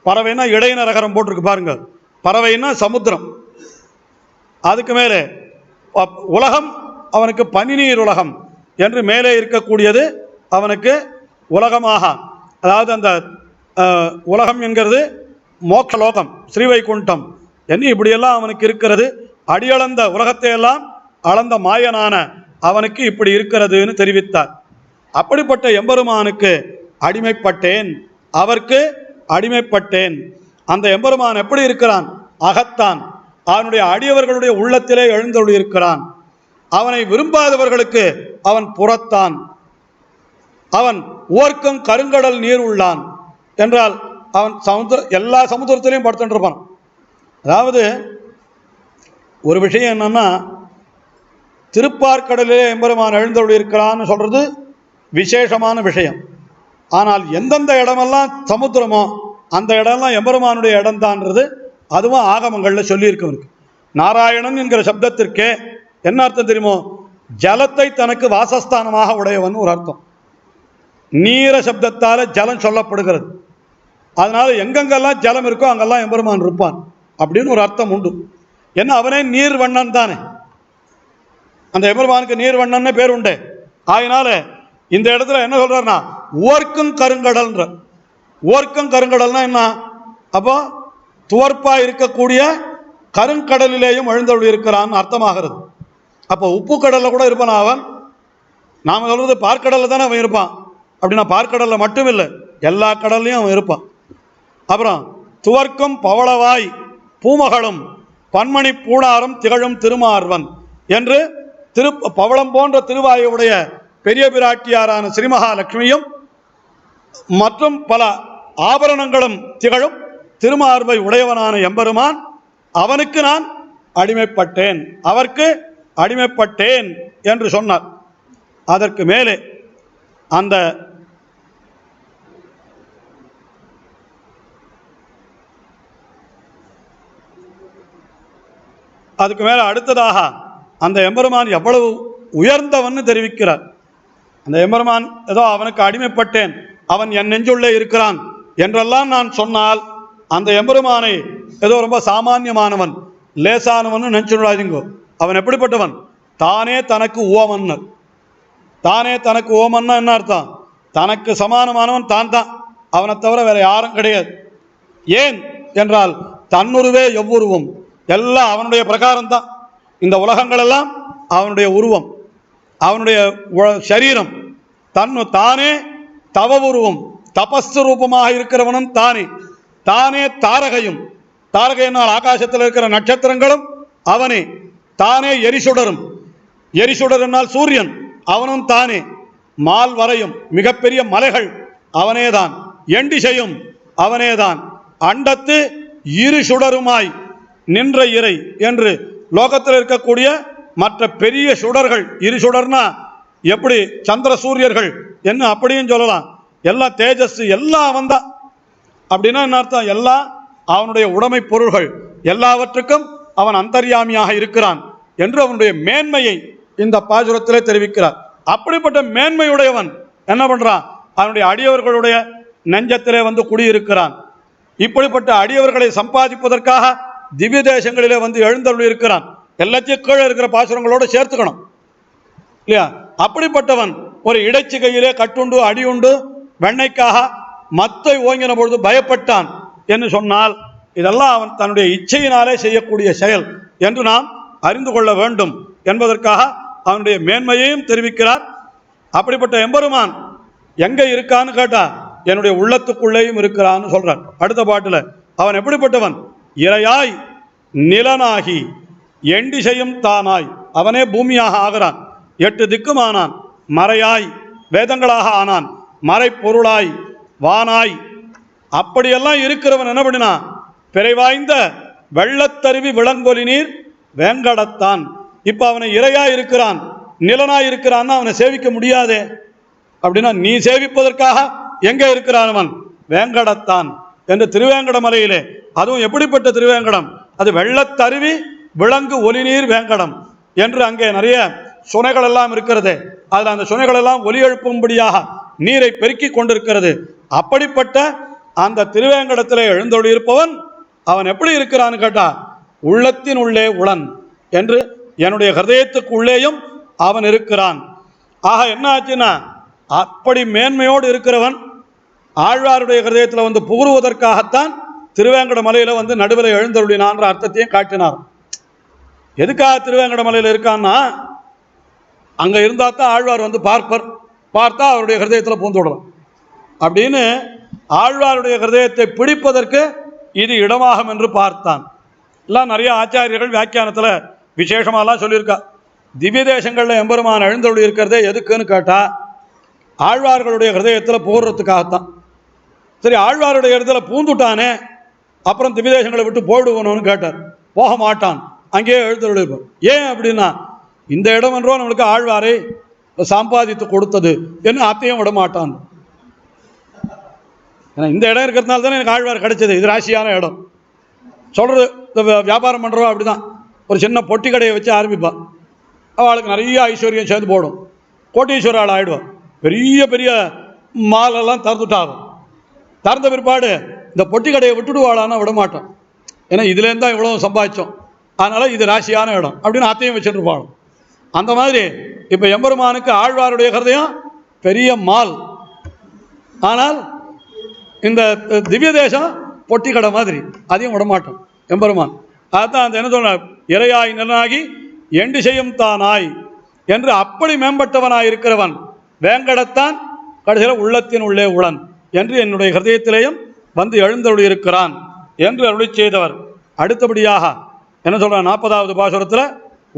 பறவைனா இடைநரகரம் போட்டிருக்கு பாருங்க, பறவைன்னா சமுத்திரம். அதுக்கு மேலே உலகம் அவனுக்கு பனிநீர் உலகம் என்று மேலே இருக்கக்கூடியது அவனுக்கு உலகமாக, அதாவது அந்த உலகம் என்கிறது மோட்சலோகம் ஸ்ரீவைகுண்டம் என்று இப்படியெல்லாம் அவனுக்கு இருக்கிறது. அடியளந்த உலகத்தையெல்லாம் அளந்த மாயனான அவனுக்கு இப்படி இருக்கிறதுன்னு தெரிவித்தார். அப்படிப்பட்ட எம்பெருமானுக்கு அடிமைப்பட்டேன், அவருக்கு அடிமைப்பட்டேன். அந்த எம்பெருமான் எப்படி இருக்கிறான்? அகத்தான். அவனுடைய அடியவர்களுடைய உள்ளத்திலே எழுந்தொழி இருக்கிறான். அவனை விரும்பாதவர்களுக்கு அவன் புறத்தான். அவன் ஓர்க்கும் கருங்கடல் நீர் உள்ளான் என்றால் அவன் எல்லா சமுத்திரத்திலையும் படுத்துட்டு இருப்பான். அதாவது ஒரு விஷயம் என்னன்னா, திருப்பார்கடலிலே எம்பெருமான் எழுந்தொழி இருக்கிறான்னு சொல்றது விசேஷமான விஷயம். ஆனால் எந்தெந்த இடமெல்லாம் சமுத்திரமோ அந்த இடம்லாம் எம்பெருமானுடைய இடம்தான்றது அதுவும் ஆகமங்களில் சொல்லியிருக்கவனுக்கு. நாராயணன் என்கிற சப்தத்திற்கே என்ன அர்த்தம் தெரியுமோ? ஜலத்தை தனக்கு வாசஸ்தானமாக உடையவன் ஒரு அர்த்தம். நீர சப்தத்தால் ஜலம் சொல்லப்படுகிறது. அதனால எங்கெங்கெல்லாம் ஜலம் இருக்கோ அங்கெல்லாம் எம்பெருமான் இருப்பான் அப்படின்னு ஒரு அர்த்தம் உண்டு. ஏன்னா அவனே நீர் வண்ணன் தானே, அந்த எம்பெருமானுக்கு நீர் வண்ணன்னு பேர் உண்டு. அதனால இந்த இடத்துல என்ன சொல்றாருன்னா ஓர்க்கும் கருங்கடல்ன்ற. ஓர்க்கும் கருங்கடல்னா என்ன? அப்போ துவர்ப்பா இருக்கக்கூடிய கருங்கடலிலேயும் எழுந்தொழி இருக்கிறான்னு அர்த்தமாகிறது. அப்போ உப்பு கடலில் கூட இருப்பான் அவன். நாம் சொல்றது பார்க்கடலில் தானே அவன் இருப்பான். அப்படின்னா பார்க்கடலில் மட்டும் இல்லை, எல்லா கடல்லையும் அவன் இருப்பான். அப்புறம் துவர்க்கும் பவளவாய் பூமகளும் பன்மணி பூடாரம் திகழும் திருமார்வன் என்று பவளம் போன்ற திருவாயுடைய பெரிய பிராட்டியாரான ஸ்ரீமகாலட்சுமியும் மற்றும் பல ஆபரணங்களும் திகழும் திருமார்பை உடையவனான எம்பெருமான், அவனுக்கு நான் அடிமைப்பட்டேன், அவருக்கு அடிமைப்பட்டேன் என்று சொன்னார். அதற்கு மேலே அந்த அதுக்கு மேலே அடுத்ததாக அந்த எம்பெருமான் எவ்வளவு உயர்ந்தவன் தெரிவிக்கிறார். அந்த எம்பெருமான் ஏதோ அவனுக்கு அடிமைப்பட்டேன், அவன் என் நெஞ்சுள்ளே இருக்கிறான் என்றெல்லாம் நான் சொன்னால் அந்த எம்பெருமானை ஏதோ ரொம்ப சாமானியமானவன் லேசானவன் நினைச்சுடாதீங்கோ. அவன் எப்படிப்பட்டவன்? தானே தனக்கு ஓமன்னர். தானே தனக்கு ஓமன்னா என்ன அர்த்தம்? தனக்கு சமானமானவன் தான் தான், அவனை தவிர வேற யாரும் கிடையாது. ஏன் என்றால் தன்னுருவே எவ்வுருவம், எல்லாம் அவனுடைய பிரகாரம்தான். இந்த உலகங்கள் எல்லாம் அவனுடைய உருவம், அவனுடைய சரீரம். தானே தவ உருவம், தபஸ்து ரூபமாக இருக்கிறவனும் தானே. தானே தாரகையும், தாரகை என்னால் ஆகாசத்தில் இருக்கிற நட்சத்திரங்களும் அவனே. தானே எரிசுடரும், எரிசுடர் என்னால் சூரியன், அவனும் தானே. மால் வரையும் மிகப்பெரிய மலைகள் அவனேதான். எண்டிசையும் அவனேதான். அண்டத்து இரு சுடருமாய் நின்ற இறை என்று லோகத்தில் இருக்கக்கூடிய மற்ற பெரிய சுடர்கள், இரு சுடர்னா எப்படி சந்திர சூரியர்கள் என்ன அப்படியும் சொல்லலாம். எல்லாம் தேஜஸ், எல்லாம் அவன் தான். அப்படின்னா என்ன அர்த்தம்? எல்லாம் அவனுடைய உடைமை பொருள்கள், எல்லாவற்றுக்கும் அவன் அந்தர்யாமியாக இருக்கிறான் என்று அவனுடைய மேன்மையை இந்த பாசுரத்திலே தெரிவிக்கிறார். அப்படிப்பட்ட மேன்மையுடையவன் என்ன பண்றான்? அவனுடைய அடியவர்களுடைய நெஞ்சத்திலே வந்து குடியிருக்கிறான். இப்படிப்பட்ட அடியவர்களை சம்பாதிப்பதற்காக திவ்ய தேசங்களிலே வந்து எழுந்தருளி இருக்கிறான். எல்லாத்தையும் கீழே இருக்கிற பாசுரங்களோடு சேர்த்துக்கணும் இல்லையா? அப்படிப்பட்டவன் ஒரு இடைச்சிகையிலே கட்டுண்டு அடியுண்டு வெண்ணைக்காக மத்தை ஓங்கின பொழுது பயப்பட்டான் என்று சொன்னால் இதெல்லாம் அவன் தன்னுடைய இச்சையினாலே செய்யக்கூடிய செயல் என்று நாம் அறிந்து கொள்ள வேண்டும் என்பதற்காக அவனுடைய மேன்மையையும் தெரிவிக்கிறார். அப்படிப்பட்ட எம்பெருமான் எங்க இருக்கான்னு கேட்டா என்னுடைய உள்ளத்துக்குள்ளேயும் இருக்கிறான்னு சொல்றான். அடுத்த பாட்டுல அவன் எப்படிப்பட்டவன்? இறையாய் நிலனாகி எண்டிசையும் தானாய், அவனே பூமியாக ஆகிறான், 8 திக்கும் ஆனான், மறையாய் வேதங்களாக ஆனான், மறை பொருளாய் வானாய், அப்படியெல்லாம் இருக்கிறவன் என்ன பண்ணினா? பிறைவாய்ந்த வெள்ளத்தருவி விளங்கொலி நீர் வேங்கடத்தான். இப்ப அவனை இறையாய் இருக்கிறான், நிலனாய் இருக்கிறான்னா அவனை சேவிக்க முடியாதே. அப்படின்னா நீ சேவிப்பதற்காக எங்க இருக்கிறான் அவன்? வேங்கடத்தான் என்று திருவேங்கட மலையிலே. அதுவும் எப்படிப்பட்ட திருவேங்கடம்? அது வெள்ளத்தருவி விளங்கு ஒலிநீர் வேங்கடம் என்று அங்கே நிறைய சுனைகள் எல்லாம் இருக்கிறது. அதில் அந்த சுனைகள் எல்லாம் ஒலி எழுப்பும்படியாக நீரை பெருக்கி கொண்டிருக்கிறது. அப்படிப்பட்ட அந்த திருவேங்கடத்திலே எழுந்தொழி இருப்பவன் அவன் எப்படி இருக்கிறான்னு கேட்டா உள்ளத்தின் உள்ளே உளன் என்று என்னுடைய ஹிருதயத்துக்கு உள்ளேயும் அவன் இருக்கிறான். ஆக என்ன ஆச்சுன்னா அப்படி மேன்மையோடு இருக்கிறவன் ஆழ்வாருடைய ஹிருதயத்தில் வந்து புகுறுவதற்காகத்தான் திருவேங்கட மலையில வந்து நடுவில் எழுந்தருளினான்ற அர்த்தத்தையும் காட்டினார். எதுக்காக திருவேங்கட மலையில் இருக்கான்னா அங்க இருந்தா தான் ஆழ்வார் வந்து பார்ப்பர், பார்த்தா அவருடைய ஹிருதயத்தில் பூந்து விடலாம் அப்படின்னு ஆழ்வாருடைய ஹிருதயத்தை பிடிப்பதற்கு இது இடமாகும் என்று பார்த்தான். எல்லாம் நிறைய ஆச்சாரியர்கள் வியாக்கியானத்தில் விசேஷமாலாம் சொல்லியிருக்கா. திவ்ய தேசங்களில் எம்பெருமான் எழுந்தருளி இருக்கிறதே எதுக்குன்னு கேட்டா ஆழ்வார்களுடைய ஹிருதயத்தில் போடுறதுக்காகத்தான். சரி, ஆழ்வாருடைய இடத்துல பூந்துட்டானே அப்புறம் திவ்ய தேசங்களை விட்டு போயிடுவோன்னு கேட்டார். போக மாட்டான், அங்கேயே எழுந்தருளி இருப்பார். ஏன் அப்படின்னா இந்த இடம் என்றோ நம்மளுக்கு ஆழ்வாரை சம்பாதித்து கொடுத்தது என்று அத்தையும் விட மாட்டான். ஏன்னா இந்த இடம் இருக்கிறதுனால தானே எனக்கு ஆழ்வார் கிடைச்சது, இது ராசியான இடம் சொல்றது. இந்த வியாபாரம் பண்ணுறோம் அப்படிதான், ஒரு சின்ன பொட்டி கடையை வச்சு ஆரம்பிப்பான், அவளுக்கு நிறைய ஐஸ்வர்யம் சேர்ந்து போடும், கோட்டீஸ்வர ஆள் ஆயிடுவான், பெரிய பெரிய மாலெல்லாம் திறந்துட்டாகும். திறந்த பிற்பாடு இந்த பொட்டி கடையை விட்டுடுவாளான்னா விட மாட்டான். ஏன்னா இதுலேருந்து தான் இவ்வளோ சம்பாதிச்சோம், அதனால இது ராசியான இடம் அப்படின்னு அத்தையும் வச்சுட்டு இருப்பாளும். அந்த மாதிரி இப்போ எம்பெருமானுக்கு ஆழ்வாருடைய ஹிருதயம் பெரிய மால், ஆனால் இந்த திவ்ய தேசம் பொட்டி கடை மாதிரி, அதையும் விடமாட்டோம் எம்பெருமான். அதுதான் அந்த என்ன சொல்றார்? இறையாய் நிலனாகி எண்டிசையும் தானாய் என்று அப்படி மேம்பட்டவனாய் இருக்கிறவன் வேங்கடத்தான் கடைசியில் உள்ளத்தின் உள்ளே உளன் என்று என்னுடைய ஹிருதயத்திலேயும் வந்து எழுந்தருளி இருக்கிறான் என்று அருளி செய்தவர். அடுத்தபடியாக என்ன சொல்ற? 40வது பாசுரத்தில்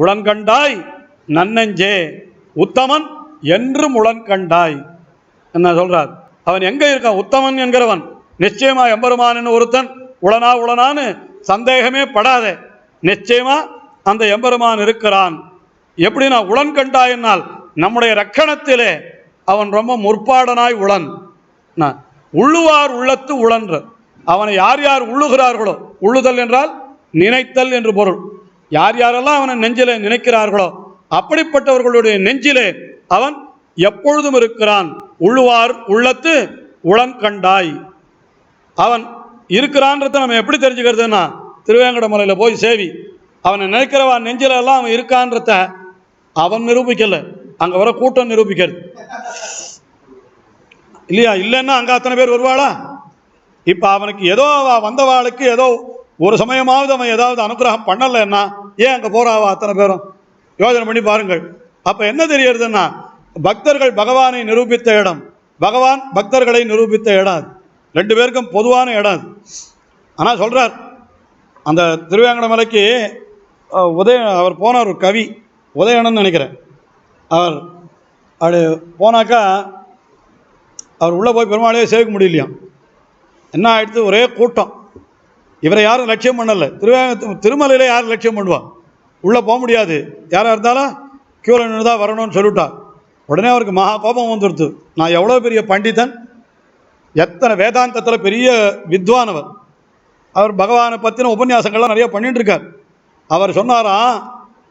உளன்கண்டாய் நன்னஞ்சே உத்தமன் என்றும் உளன்கண்டாய் என்ன சொல்றார்? அவன் எங்க இருக்கான்? உத்தமன் என்கிறவன் நிச்சயமா எம்பெருமான் ஒருத்தன் உளனான்னு சந்தேகமே படாத, நிச்சயமா அந்த எம்பெருமான் இருக்கிறான். எப்படின்னா உளன்கண்டாயினால் நம்முடைய ரக்கணத்திலே அவன் ரொம்ப முற்பாடனாய் உளன். உள்ளுவார் உள்ளத்து உளன்ற, அவனை யார் யார் உள்ளுகிறார்களோ, உள்ளுதல் என்றால் நினைத்தல் என்று பொருள், யார் யாரெல்லாம் அவனை நெஞ்சிலே நினைக்கிறார்களோ அப்படிப்பட்டவர்களுடைய நெஞ்சிலே அவன் எப்பொழுதும் இருக்கிறான். உள்ளுவார் உள்ளத்து உளன் கண்டாய், அவன் இருக்கிறான்றத நம்ம எப்படி தெரிஞ்சுக்கிறதுன்னா திருவேங்கட மலையில் போய் சேவி, அவனை நினைக்கிறவன் நெஞ்சில எல்லாம் அவன் இருக்கான்றத அவன் நிரூபிக்கல, அங்க வர கூட்டம் நிரூபிக்கிறது இல்லையா? இல்லைன்னா அங்க அத்தனை பேர் வருவாளா? இப்ப அவனுக்கு ஏதோ வந்தவாளுக்கு ஏதோ ஒரு சமயமாவது அவன் ஏதாவது அனுகிரகம் பண்ணலைன்னா ஏன் அங்க போறாவா அத்தனை பேரும்? யோசனை பண்ணி பாருங்கள். அப்ப என்ன தெரியறதுன்னா பக்தர்கள் பகவானை நிரூபித்த இடம், பகவான் பக்தர்களை நிரூபித்த இடம், ரெண்டு பேருக்கும் பொதுவான இடம். ஆனால் சொல்றார் அந்த திருவேங்கட மலைக்கு அவர் போனார், ஒரு கவி உதயணன் நினைக்கிறேன். அவர் அப்படி போனாக்கா அவர் உள்ளே போய் பெருமாளையே சேவிக்க முடியலையாம். என்ன ஆயிடுத்து? ஒரே கூட்டம். இவரை யாரும் லட்சியம் பண்ணலை. திருமலையில யாரும் லட்சியம் பண்ணுவா? உள்ளே போக முடியாது, யாராக இருந்தாலும் கியூவில் நின்று தான் வரணும்னு சொல்லிவிட்டா. உடனே அவருக்கு மகா கோபம் வந்துடுது. நான் எவ்வளோ பெரிய பண்டிதன், எத்தனை வேதாந்தத்தில் பெரிய வித்வானவர், அவர் பகவானை பற்றின உபன்யாசங்கள்லாம் நிறைய பண்ணிட்டு இருக்கார். அவர் சொன்னாராம்,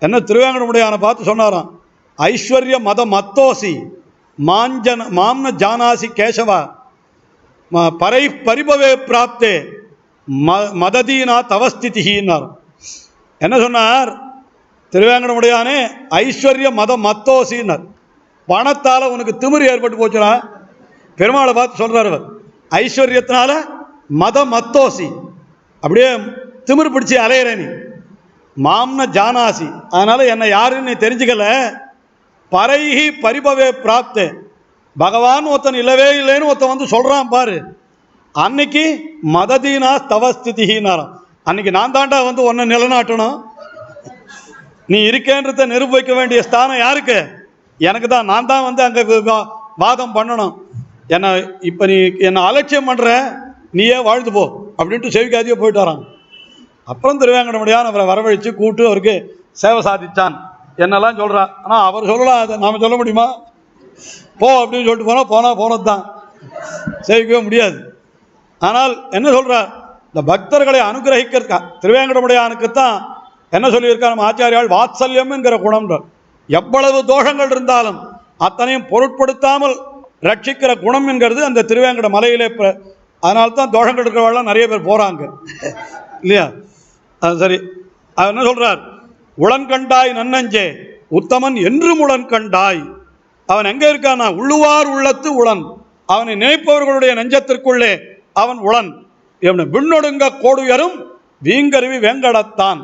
என்ன திருவேங்கடமுடையான பார்த்து சொன்னாராம், ஐஸ்வர்ய மத மத்தோசி மாம்ன ஜானாசி கேசவா பரை பரிபவே பிராப்தே மததீனா தவஸ்திதினார். என்ன சொன்னார் திருவேங்கடமுடையானே, ஐஸ்வர்ய மத மத்தோசின்னார். பணத்தால் உனக்கு திமிரு ஏற்பட்டு போச்சுனா பெருமாளை பார்த்து சொல்றார் அவர், ஐஸ்வர்யத்தினால மத மத்தோசி, அப்படியே திமிரு பிடிச்சி அலையிற நீ, மாம்ன ஜானாசி, அதனால என்னை யாருன்னு நீ தெரிஞ்சுக்கல, பரைஹி பரிபவே பிராப்தே, பகவான் ஒருத்தன் இல்லவே இல்லைன்னு ஒருத்தன் வந்து சொல்றான் பாரு, அன்னைக்கு மததீனா தவஸ்திதினாராம். அன்னைக்கு நான் தாண்டா வந்து ஒன்னை நிலநாட்டணும், நீ இருக்கேன்றத நிரூபிக்க வேண்டிய ஸ்தானம் யாருக்கு? எனக்கு தான். நான் தான் வந்து அங்கே வாதம் பண்ணணும். என்னை இப்போ நீ என்னை அலட்சியம் பண்ணுற, நீயே வாழ்ந்து போ அப்படின்ட்டு செவிக்காதியே போயிட்டு வரான். அப்புறம் திருவேங்கடமுடியான் அவரை வரவழைச்சு கூட்டு அவருக்கு சேவை சாதிச்சான் என்னெல்லாம் சொல்கிறான். ஆனால் அவர் சொல்லலாம், அதை நாம் சொல்ல முடியுமா? போ அப்படின்னு சொல்லிட்டு போனது தான், சேவிக்கவே முடியாது. ஆனால் என்ன சொல்கிறார், இந்த பக்தர்களை அனுகிரகிக்க திருவேங்கடமுடையானுக்குத்தான் என்ன சொல்லியிருக்கார் நம்ம ஆச்சாரியால், வாத்சல்யம் என்கிற குணம்ன்றார். எவ்வளவு தோஷங்கள் இருந்தாலும் அத்தனையும் பொருட்படுத்தாமல் ரட்சிக்கிற குணம் என்கிறது அந்த திருவேங்கட மலையிலே. அதனால்தான் தோஷங்கள் இருக்கிறவெல்லாம் நிறைய பேர் போகிறாங்க இல்லையா? அது சரி. அவர் என்ன சொல்கிறார், உளன்கண்டாய் நன்னஞ்சே உத்தமன் என்றும் உளன்கண்டாய். அவன் எங்கே இருக்கானா, உள்ளுவார் உள்ளத்து உளன், அவனை நினைப்பவர்களுடைய நெஞ்சத்திற்குள்ளே அவன் உளன். விண்ணொடுங்க கோடுயரும் வீங்கருவி வேங்கடத்தான்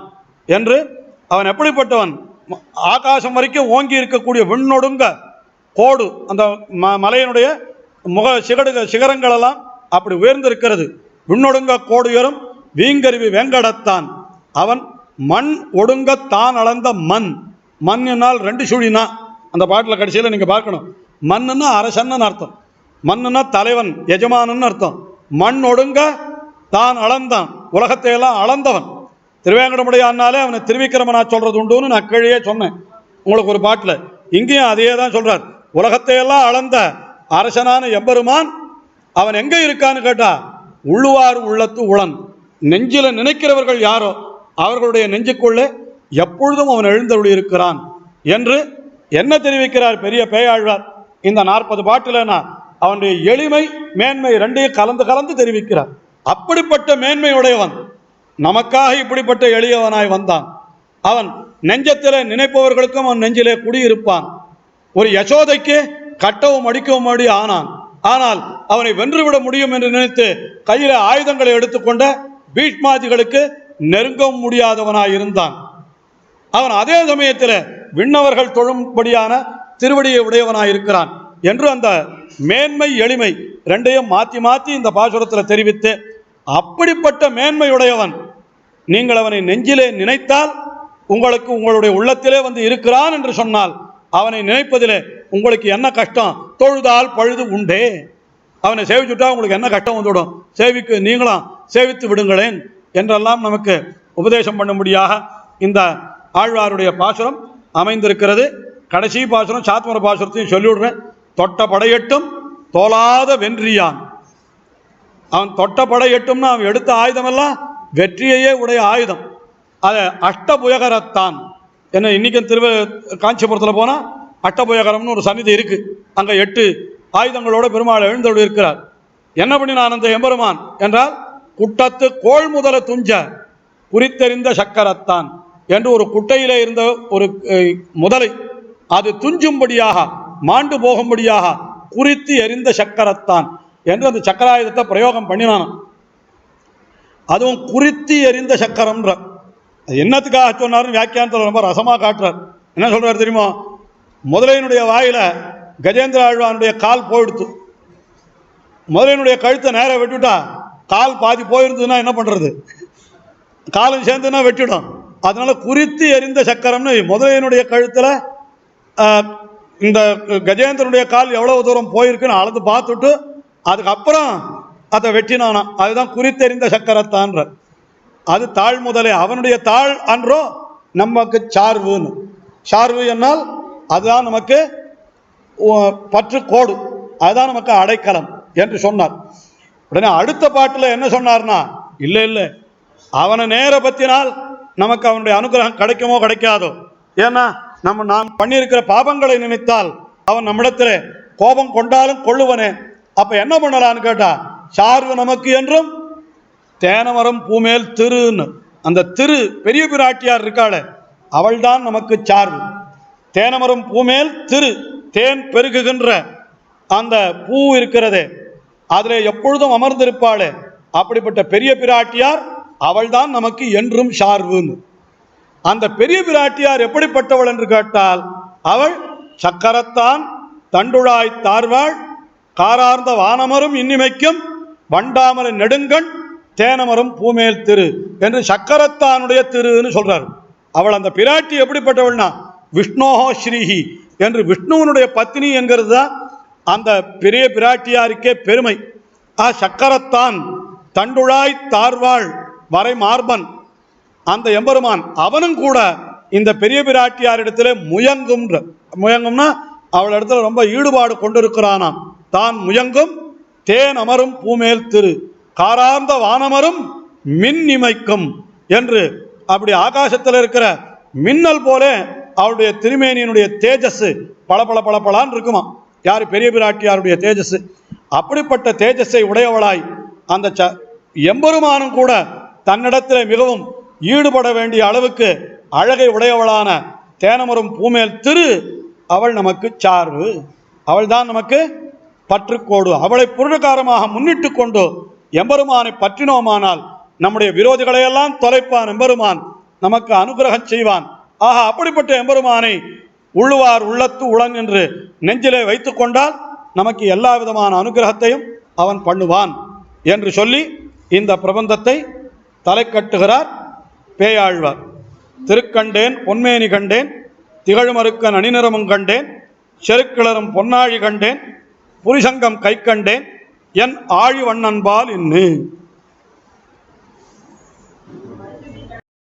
என்று. அவன் எப்படிப்பட்டவன், ஆகாசம் வரைக்கும் ஓங்கி இருக்கக்கூடிய விண்ணொடுங்க கோடு, அந்த மலையினுடைய சிகரங்களெல்லாம் அப்படி உயர்ந்திருக்கிறது. விண்ணொடுங்க கோடுயரும் வீங்கருவி வேங்கடத்தான். அவன் மண் ஒடுங்க தான் அளந்த மண். மண்ணினால் 2 சுழினா, அந்த பாட்டில் கடைசியில் நீங்கள் பார்க்கணும், மண்ணுன்னா அரசன்னு அர்த்தம், மண்ணுன்னா தலைவன் எஜமானன்னு அர்த்தம். மண் ஒடுங்க தான் அளந்தான், உலகத்தையெல்லாம் அளந்தவன். திருவேங்கடமுடையானாலே அவனை திருவிக்கிரமனா சொல்றது உண்டுன்னு நான் கீழே சொன்னேன் உங்களுக்கு ஒரு பாட்டில். இங்கேயும் அதையே தான் சொல்றார், உலகத்தையெல்லாம் அளந்த அரசனான எம்பெருமான் அவன் எங்கே இருக்கான்னு கேட்டா, உள்ளுவார் உள்ளத்து உளன். நெஞ்சில நினைக்கிறவர்கள் யாரோ அவர்களுடைய நெஞ்சுக்குள்ளே எப்பொழுதும் அவன் எழுந்தருளி இருக்கிறான் என்று என்ன தெரிவிக்கிறார் பெரிய பேயாழ்வார். இந்த 40 பாட்டிலனா அவனுடைய எளிமை மேன்மை ரெண்டையும் கலந்து தெரிவிக்கிறார். அப்படிப்பட்ட மேன்மையுடையவன் நமக்காக இப்படிப்பட்ட எளியவனாய் வந்தான். அவன் நெஞ்சத்திலே நினைப்பவர்களுக்கும் அவன் நெஞ்சிலே குடியிருப்பான். ஒரு யசோதைக்கு கட்டவும் அடிக்கவும் அடி ஆனான். ஆனால் அவனை வென்றுவிட முடியும் என்று நினைத்து கையில ஆயுதங்களை எடுத்துக்கொண்ட பீஷ்மாதிகளுக்கு நெருங்கவும் முடியாதவனாய் இருந்தான். அவன் அதே சமயத்தில் விண்ணவர்கள் தொழும்படியான திருவடியை உடையவனாய் இருக்கிறான் என்று அந்த மேன்மை எளிமை ரெண்டையும் மாற்றி இந்த பாசுரத்தில் தெரிவித்து, அப்படிப்பட்ட மேன்மையுடையவன் நீங்கள் அவனை நெஞ்சிலே நினைத்தால் உங்களுக்கு உங்களுடைய உள்ளத்திலே வந்து இருக்கிறான் என்று சொன்னால் அவனை நினைப்பதிலே உங்களுக்கு என்ன கஷ்டம், தொழுதால் பழுது உண்டே. அவனை சேவிச்சுட்டா உங்களுக்கு என்ன கஷ்டம் வந்துவிடும், நீங்களும் சேவித்து விடுங்களேன் என்றெல்லாம் நமக்கு உபதேசம் பண்ணும்படியாக இந்த ஆழ்வாருடைய பாசுரம் அமைந்திருக்கிறது. கடைசி பாசுரம் சாத்மர பாசுரத்தையும் சொல்லிவிடுறேன். தொட்ட படையட்டும் தோலாத வென்றியான். அவன் தொட்ட படையட்டும்னா அவன் எடுத்த ஆயுதமெல்லாம் வெற்றியையே உடைய ஆயுதம். அதை அஷ்டபுயகரத்தான். என்ன இன்னைக்கு காஞ்சிபுரத்தில் போனால் அஷ்டபுயகரம்னு ஒரு சன்னிதி இருக்கு. அங்கே 8 ஆயுதங்களோட பெருமாள் எழுந்தருளி இருக்கிறார். என்ன பண்ணினான் அந்த எம்பெருமான் என்றால், குட்டத்து கோள் முதல துஞ்ச குறித்தெறிந்த சக்கரத்தான் என்று ஒரு குட்டையிலே இருந்த ஒரு முதலை அது துஞ்சும்படியாக மாண்டு போகும்படியாக குறித்து எறிந்த சக்கரத்தான் என்று அந்த சக்கராயுதத்தை பிரயோகம் பண்ணினான். அதுவும் குறித்து எறிந்த சக்கரம்ன்ற அது என்னத்துக்காக சொன்னார்னு வியாக்கியானத்தில் ரொம்ப ரசமாக காட்டுறார். என்ன சொல்றார் தெரியுமா, முதலையினுடைய வாயில கஜேந்திர ஆழ்வானுடைய கால் போயிடுத்து. முதலையினுடைய கழுத்தை நேராக வெட்டுட்டா கால் பாதி போயிருந்ததுன்னா என்ன பண்றது, காலம் சேர்ந்துன்னா வெட்டிடும். அதனால குறித்து எறிந்த சக்கரம்னு முதலையினுடைய கழுத்தில் இந்த கஜேந்திரனுடைய கால் எவ்வளவு தூரம் போயிருக்குன்னு அளந்து பார்த்துட்டு அதுக்கப்புறம் அதை வெட்டினானா. அதுதான் குறித்தெறிந்த சக்கரத்தான்ற. அது தாழ் முதலே, அவனுடைய தாழ் அன்றோ நமக்கு சார்வுன்னு. சார்வு என்னால் அதுதான் நமக்கு பற்று கோடு, அதுதான் நமக்கு அடைக்கலம் என்று சொன்னார். உடனே அடுத்த பாட்டில் என்ன சொன்னார்னா, இல்லை அவனை நேர பத்தினால் நமக்கு அவனுடைய அனுகிரகம் கிடைக்குமோ கிடைக்காதோ, ஏன்னா நாம் பண்ணியிருக்கிற பாபங்களை நினைத்தால் அவன் நம்மிடத்துல கோபம் கொண்டாலும் கொள்ளுவனே. அப்ப என்ன பண்ணலான்னு கேட்டா, சார்பு நமக்கு என்றும் தேனமரம் பூமேல் திருன்னு, அந்த திரு பெரிய பிராட்டியார் இருக்காளே அவள் தான் நமக்கு சார்பு. தேனமரம் பூமேல் திரு, தேன் பெருகுகின்ற அந்த பூ இருக்கிறதே அதிலே எப்பொழுதும் அமர்ந்திருப்பாளே அப்படிப்பட்ட பெரிய பிராட்டியார் அவள் தான் நமக்கு என்றும் சார்புன்னு. அந்த பெரிய பிராட்டியார் எப்படிப்பட்டவள் என்று கேட்டால், அவள் சக்கரத்தான் தண்டுழாய் தார்வாள் காரார்ந்த வானமரும் இன்னிமைக்கும் வண்டாமர நெடுங்கண் தேனமரும் பூமேல் திரு என்று சக்கரத்தானுடைய திருன்னு சொல்றாரு. அவள் அந்த பிராட்டி எப்படிப்பட்டவள்னா விஷ்ணோஹோ ஸ்ரீஹி என்று விஷ்ணுவனுடைய பத்னி என்கிறது தான் அந்த பெரிய பிராட்டியாருக்கே பெருமை. சக்கரத்தான் தண்டுழாய் தார்வாள் வரை மார்பன் அந்த எம்பெருமான் அவனும் கூட இந்த பெரிய பிராட்டியாரிடத்துல முயங்கும்னா அவள் இடத்துல ரொம்ப ஈடுபாடு கொண்டிருக்கிறானாம். தான் முயங்கும் தேன் அமரும் பூமேல் திரு காரார்ந்த வானமரும் மின் இமைக்கும் என்று அப்படி ஆகாசத்தில் இருக்கிற மின்னல் போல அவளுடைய திருமேனியினுடைய தேஜஸ் பளபளன்னு இருக்குமா. யாரு? பெரிய பிராட்டியாருடைய தேஜஸ். அப்படிப்பட்ட தேஜஸை உடையவளாய் அந்த எம்பெருமானும் கூட தன்னிடத்தில் மிகவும் ஈடுபட வேண்டிய அளவுக்கு அழகை உடையவளான தேனமரும் பூமேல் திரு அவள் நமக்கு சார்பு. அவள் தான் நமக்கு பற்றுக்கோடு. அவளை புருடகாரமாக முன்னிட்டு கொண்டு எம்பெருமானை பற்றினோமானால் நம்முடைய விரோதிகளையெல்லாம் தொலைப்பான் எம்பெருமான், நமக்கு அனுகிரகம் செய்வான். ஆக அப்படிப்பட்ட எம்பெருமானை உள்ளுவார் உள்ளத்து உளன் என்று நெஞ்சிலே வைத்து கொண்டால் நமக்கு எல்லா விதமான அனுகிரகத்தையும் அவன் பண்ணுவான் என்று சொல்லி இந்த பிரபந்தத்தை தலை கட்டுகிறார் பேயாழ்வார். திருக்கண்டேன் பொன்மேனி கண்டேன் திகழ்மறுக்கன் அணிநிறமும் கண்டேன் செருக்கிளரும் பொன்னாழி கண்டேன் புரிசங்கம் கை கண்டேன் என் ஆழி வண்ணன்பால் இன்னு.